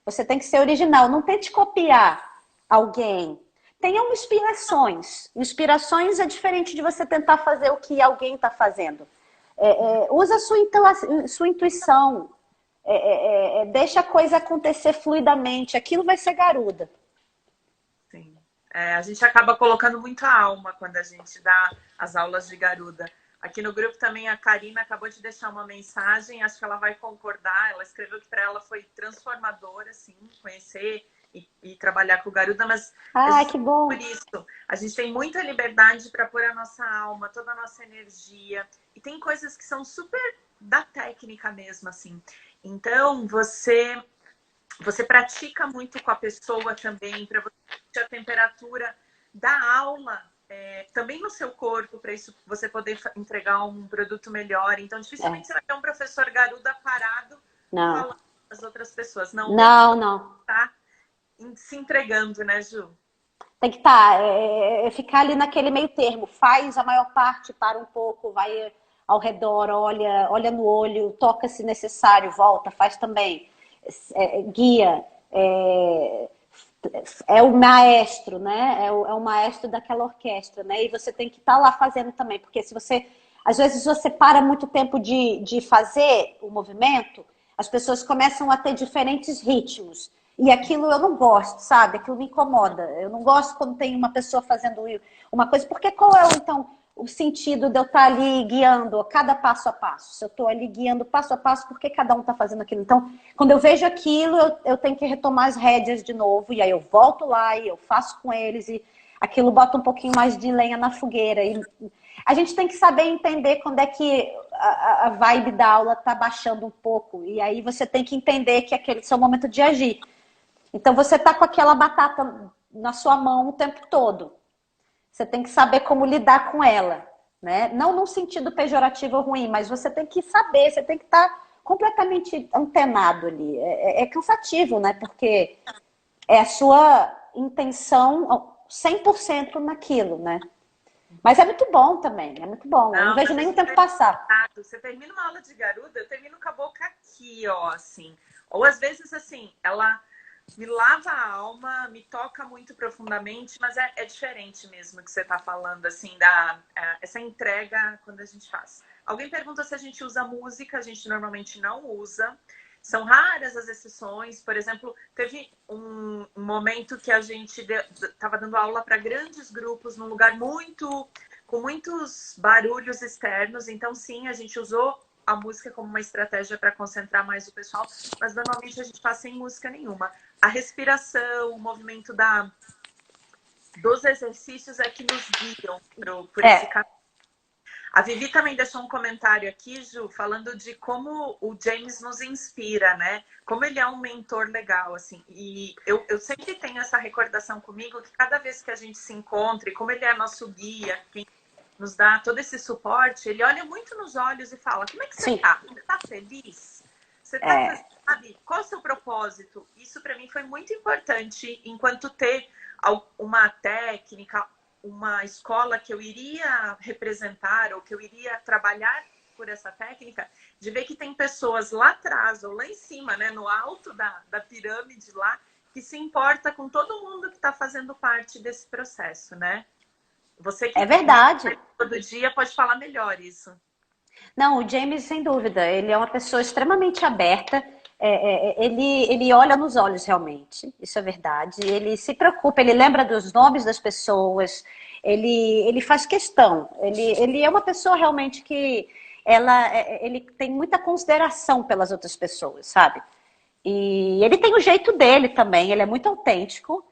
Você tem que ser original. Não tente copiar alguém. Tenham inspirações. Inspirações é diferente de você tentar fazer o que alguém está fazendo. Usa a sua intuição. Deixa a coisa acontecer fluidamente. Aquilo vai ser garuda. Sim. A gente acaba colocando muita alma quando a gente dá as aulas de garuda. Aqui no grupo também a Karina acabou de deixar uma mensagem, acho que ela vai concordar. Ela escreveu que para ela foi transformador, assim, conhecer e trabalhar com o garuda, mas Que bom. por isso a gente tem muita liberdade para pôr a nossa alma, toda a nossa energia. E tem coisas que são super da técnica mesmo, assim. Então, você pratica muito com a pessoa também, para você sentir a temperatura da aula também no seu corpo, para isso você poder entregar um produto melhor. Então, dificilmente você vai ter um professor garuda parado falando com as outras pessoas. Não, Não. Tá se entregando, né, Ju? Tem que ficar ali naquele meio termo. Faz a maior parte, para um pouco, vai ao redor, olha no olho, toca se necessário, volta, faz também. Guia. É o maestro, né? É o maestro daquela orquestra, né? E você tem que estar lá fazendo também, porque se você. Às vezes você para muito tempo de fazer o movimento, as pessoas começam a ter diferentes ritmos. E aquilo eu não gosto, sabe? Aquilo me incomoda. Eu não gosto quando tem uma pessoa fazendo uma coisa, porque qual é então o sentido de eu estar ali guiando cada passo a passo? Se eu estou ali guiando passo a passo, por que cada um está fazendo aquilo? Então, quando eu vejo aquilo, eu tenho que retomar as rédeas de novo, e aí eu volto lá e eu faço com eles, e aquilo bota um pouquinho mais de lenha na fogueira. E a gente tem que saber entender quando é que a vibe da aula está baixando um pouco, e aí você tem que entender que aquele é o seu momento de agir. Então você está com aquela batata na sua mão o tempo todo. Você tem que saber como lidar com ela, né? Não num sentido pejorativo ou ruim, mas você tem que saber, você tem que estar completamente antenado ali. É cansativo, né? Porque é a sua intenção 100% naquilo, né? Mas é muito bom também, é muito bom. Eu não vejo nem o tempo passar. Você termina uma aula de garuda, eu termino com a boca aqui, ó, assim. Ou às vezes, assim, ela me lava a alma, me toca muito profundamente, mas é diferente mesmo que você está falando, assim, essa entrega quando a gente faz. Alguém pergunta se a gente usa música, a gente normalmente não usa. são raras as exceções. Por exemplo, teve um momento que a gente estava dando aula para grandes grupos num lugar com muitos barulhos externos. Então, sim, a gente usou a música como uma estratégia para concentrar mais o pessoal, mas normalmente a gente faz sem música nenhuma. A respiração, o movimento dos exercícios é que nos guiam por esse caminho. A Vivi também deixou um comentário aqui, Ju, falando de como o James nos inspira, né? Como ele é um mentor legal, assim. E eu sempre tenho essa recordação comigo que cada vez que a gente se encontra, e como ele é nosso guia, quem nos dá todo esse suporte, ele olha muito nos olhos e fala, como é que você tá? Você tá feliz? Você tá, sabe, qual é o seu propósito? Isso para mim foi muito importante, enquanto ter uma técnica, uma escola que eu iria representar ou que eu iria trabalhar por essa técnica, de ver que tem pessoas lá atrás ou lá em cima, né, no alto da pirâmide lá, que se importa com todo mundo que está fazendo parte desse processo, né? Você que é verdade. Todo dia pode falar melhor isso. Não, o James, sem dúvida, ele é uma pessoa extremamente aberta. Ele olha nos olhos realmente, isso é verdade. Ele se preocupa, ele lembra dos nomes das pessoas, ele faz questão. Ele é uma pessoa realmente que ele tem muita consideração pelas outras pessoas, sabe? E ele tem o jeito dele também, ele é muito autêntico.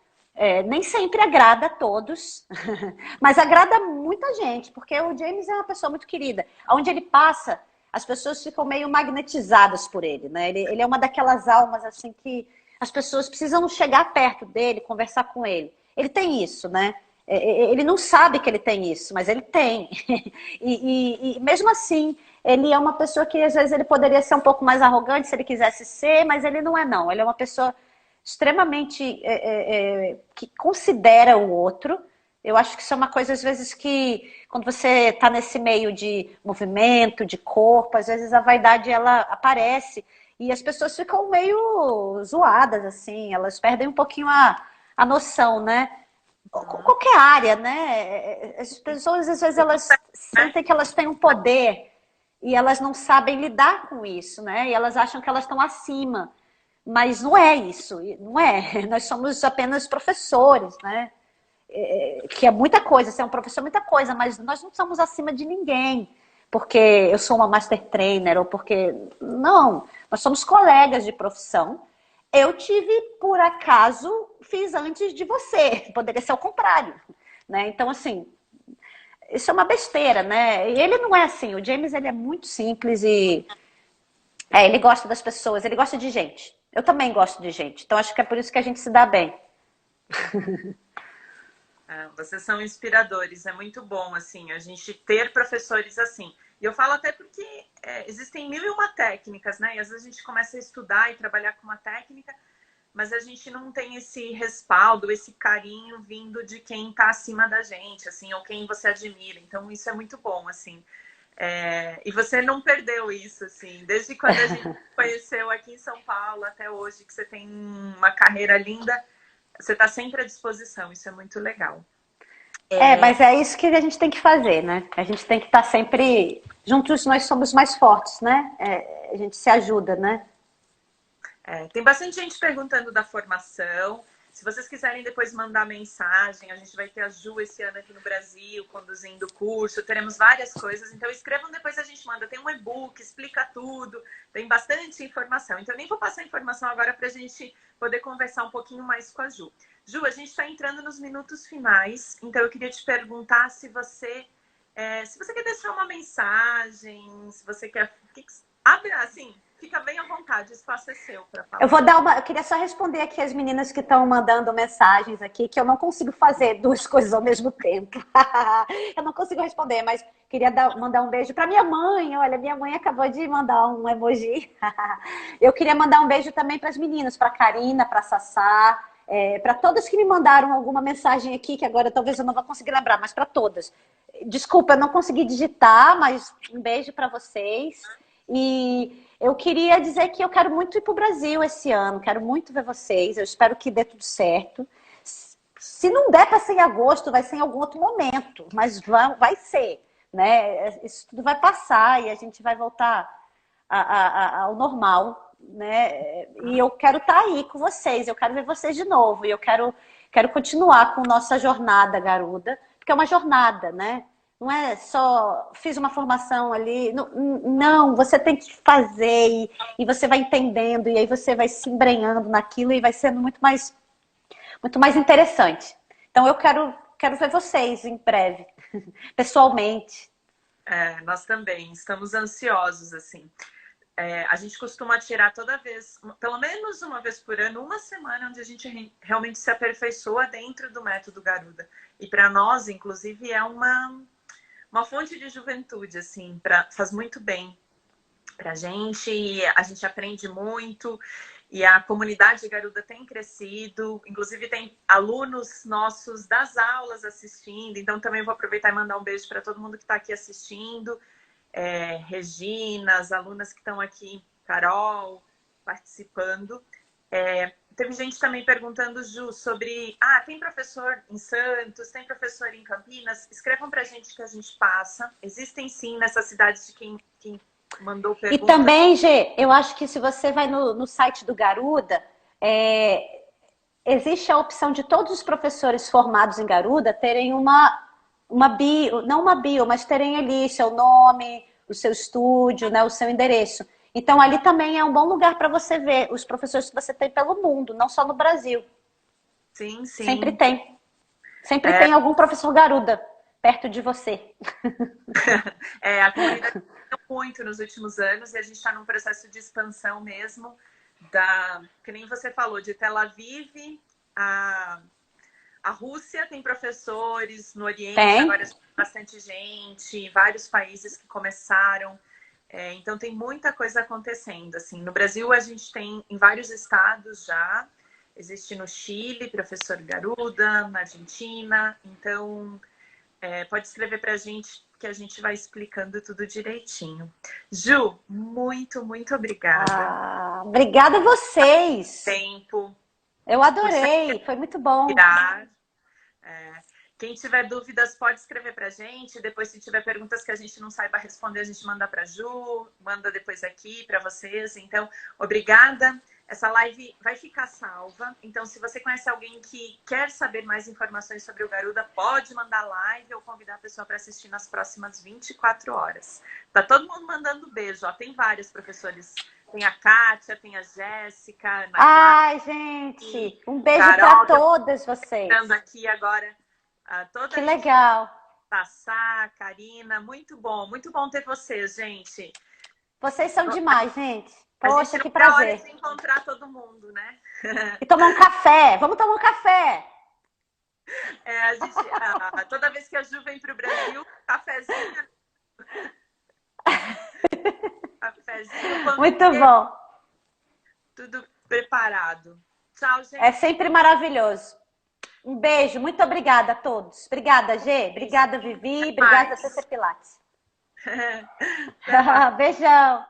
Nem sempre agrada a todos, mas agrada muita gente, porque o James é uma pessoa muito querida. Onde ele passa, as pessoas ficam meio magnetizadas por ele, né? Ele é uma daquelas almas assim que as pessoas precisam chegar perto dele, conversar com ele. Ele tem isso, né? Ele não sabe que ele tem isso, mas ele tem. E mesmo assim, ele é uma pessoa que às vezes ele poderia ser um pouco mais arrogante se ele quisesse ser, mas ele não é não. Ele é uma pessoa extremamente que considera o outro. Eu acho que isso é uma coisa, às vezes, que quando você está nesse meio de movimento, de corpo, às vezes a vaidade, ela aparece e as pessoas ficam meio zoadas, assim, elas perdem um pouquinho a noção, né? Qualquer área, né? As pessoas, às vezes, elas sentem que elas têm um poder e elas não sabem lidar com isso, né? E elas acham que elas estão acima. Mas não é isso, não é. Nós somos apenas professores, né? Que é muita coisa, ser um professor é muita coisa, mas nós não somos acima de ninguém, porque eu sou uma master trainer, ou porque... Não, nós somos colegas de profissão. Eu tive, por acaso, fiz antes de você. Poderia ser o contrário, né? Então, assim, isso é uma besteira, né? E ele não é assim. O James, ele é muito simples e... ele gosta das pessoas, ele gosta de gente. Eu também gosto de gente, então acho que é por isso que a gente se dá bem. Vocês são inspiradores, é muito bom, assim, a gente ter professores assim. E eu falo até porque existem 1001 técnicas, né? E às vezes a gente começa a estudar e trabalhar com uma técnica, mas a gente não tem esse respaldo, esse carinho vindo de quem está acima da gente, assim, ou quem você admira. Então isso é muito bom, assim. E você não perdeu isso, assim, desde quando a gente conheceu aqui em São Paulo até hoje, que você tem uma carreira linda, você está sempre à disposição, isso é muito legal. Mas é isso que a gente tem que fazer, né? A gente tem que estar sempre juntos, nós somos mais fortes, né? A gente se ajuda, né? Tem bastante gente perguntando da formação. Se vocês quiserem depois mandar mensagem, a gente vai ter a Ju esse ano aqui no Brasil, conduzindo o curso, teremos várias coisas. Então escrevam, depois a gente manda. Tem um e-book, explica tudo, tem bastante informação. Então eu nem vou passar a informação agora para a gente poder conversar um pouquinho mais com a Ju. Ju, a gente está entrando nos minutos finais, então eu queria te perguntar se você quer deixar uma mensagem, se você quer... Abre assim... Fica bem à vontade, o espaço é seu para falar. Eu queria só responder aqui as meninas que estão mandando mensagens aqui, que eu não consigo fazer duas coisas ao mesmo tempo. Eu não consigo responder, mas queria mandar um beijo para minha mãe. Olha, minha mãe acabou de mandar um emoji. Eu queria mandar um beijo também para as meninas, para a Karina, para a Sassá, para todas que me mandaram alguma mensagem aqui, que agora talvez eu não vou conseguir lembrar, mas para todas. Desculpa, eu não consegui digitar, mas um beijo para vocês. E eu queria dizer que eu quero muito ir para o Brasil esse ano, quero muito ver vocês, eu espero que dê tudo certo. Se não der para ser em agosto, vai ser em algum outro momento, mas vai ser, né? Isso tudo vai passar e a gente vai voltar ao normal. né? E eu quero estar aí com vocês, eu quero ver vocês de novo, e eu quero continuar com nossa jornada Garuda, porque é uma jornada, né? Não é só fiz uma formação ali. Não, não, você tem que fazer e você vai entendendo, e aí você vai se embrenhando naquilo e vai sendo muito mais interessante. Então eu quero ver vocês em breve, pessoalmente. Nós também estamos ansiosos, assim. A gente costuma tirar toda vez, pelo menos uma vez por ano, uma semana onde a gente realmente se aperfeiçoa dentro do método Garuda. E para nós, inclusive, é uma fonte de juventude, assim, faz muito bem para a gente aprende muito e a comunidade Garuda tem crescido, inclusive tem alunos nossos das aulas assistindo, então também vou aproveitar e mandar um beijo para todo mundo que está aqui assistindo, Regina, as alunas que estão aqui, Carol, participando. Teve gente também perguntando, Ju, sobre... tem professor em Santos, tem professor em Campinas? Escrevam pra gente que a gente passa. Existem sim nessas cidades de quem mandou pergunta. E também, Gê, eu acho que se você vai no site do Garuda, existe a opção de todos os professores formados em Garuda terem uma bio, não uma bio, mas terem ali seu nome, o seu estúdio, né, o seu endereço. Então, ali também é um bom lugar para você ver os professores que você tem pelo mundo, não só no Brasil. Sim, sim. Sempre tem. Sempre tem algum professor Garuda perto de você. A comunidade cresceu muito nos últimos anos e a gente está num processo de expansão mesmo, que nem você falou, de Tel Aviv, a Rússia tem professores, no Oriente agora tem bastante gente, vários países que começaram. Então tem muita coisa acontecendo, assim. No Brasil a gente tem em vários estados já, existe no Chile, professor Garuda, na Argentina, então pode escrever pra gente que a gente vai explicando tudo direitinho. Ju, muito, muito obrigada. Obrigada a vocês. Tempo. Eu adorei, foi muito bom. Quem tiver dúvidas pode escrever pra gente. Depois, se tiver perguntas que a gente não saiba responder, a gente manda pra Ju, manda depois aqui pra vocês. Então, obrigada. Essa live vai ficar salva. Então, se você conhece alguém que quer saber mais informações sobre o Garuda, pode mandar live ou convidar a pessoa para assistir nas próximas 24 horas. Tá todo mundo mandando beijo. Ó, tem vários professores. Tem a Kátia, tem a Jéssica. Ai, gente, um beijo para todas vocês. Estando aqui agora. Que legal. Tassá, Karina, muito bom ter vocês, gente. Vocês são demais, gente. Poxa, que prazer. É hora de encontrar todo mundo, né? E tomar um café. Vamos tomar um café. Toda vez que a Ju vem para o Brasil, cafezinho. Cafezinho. Muito bom. Tudo preparado. Tchau, gente. É sempre maravilhoso. Um beijo, muito obrigada a todos. Obrigada, Gê. Obrigada, Vivi. Obrigada, TC Pilates. Beijão.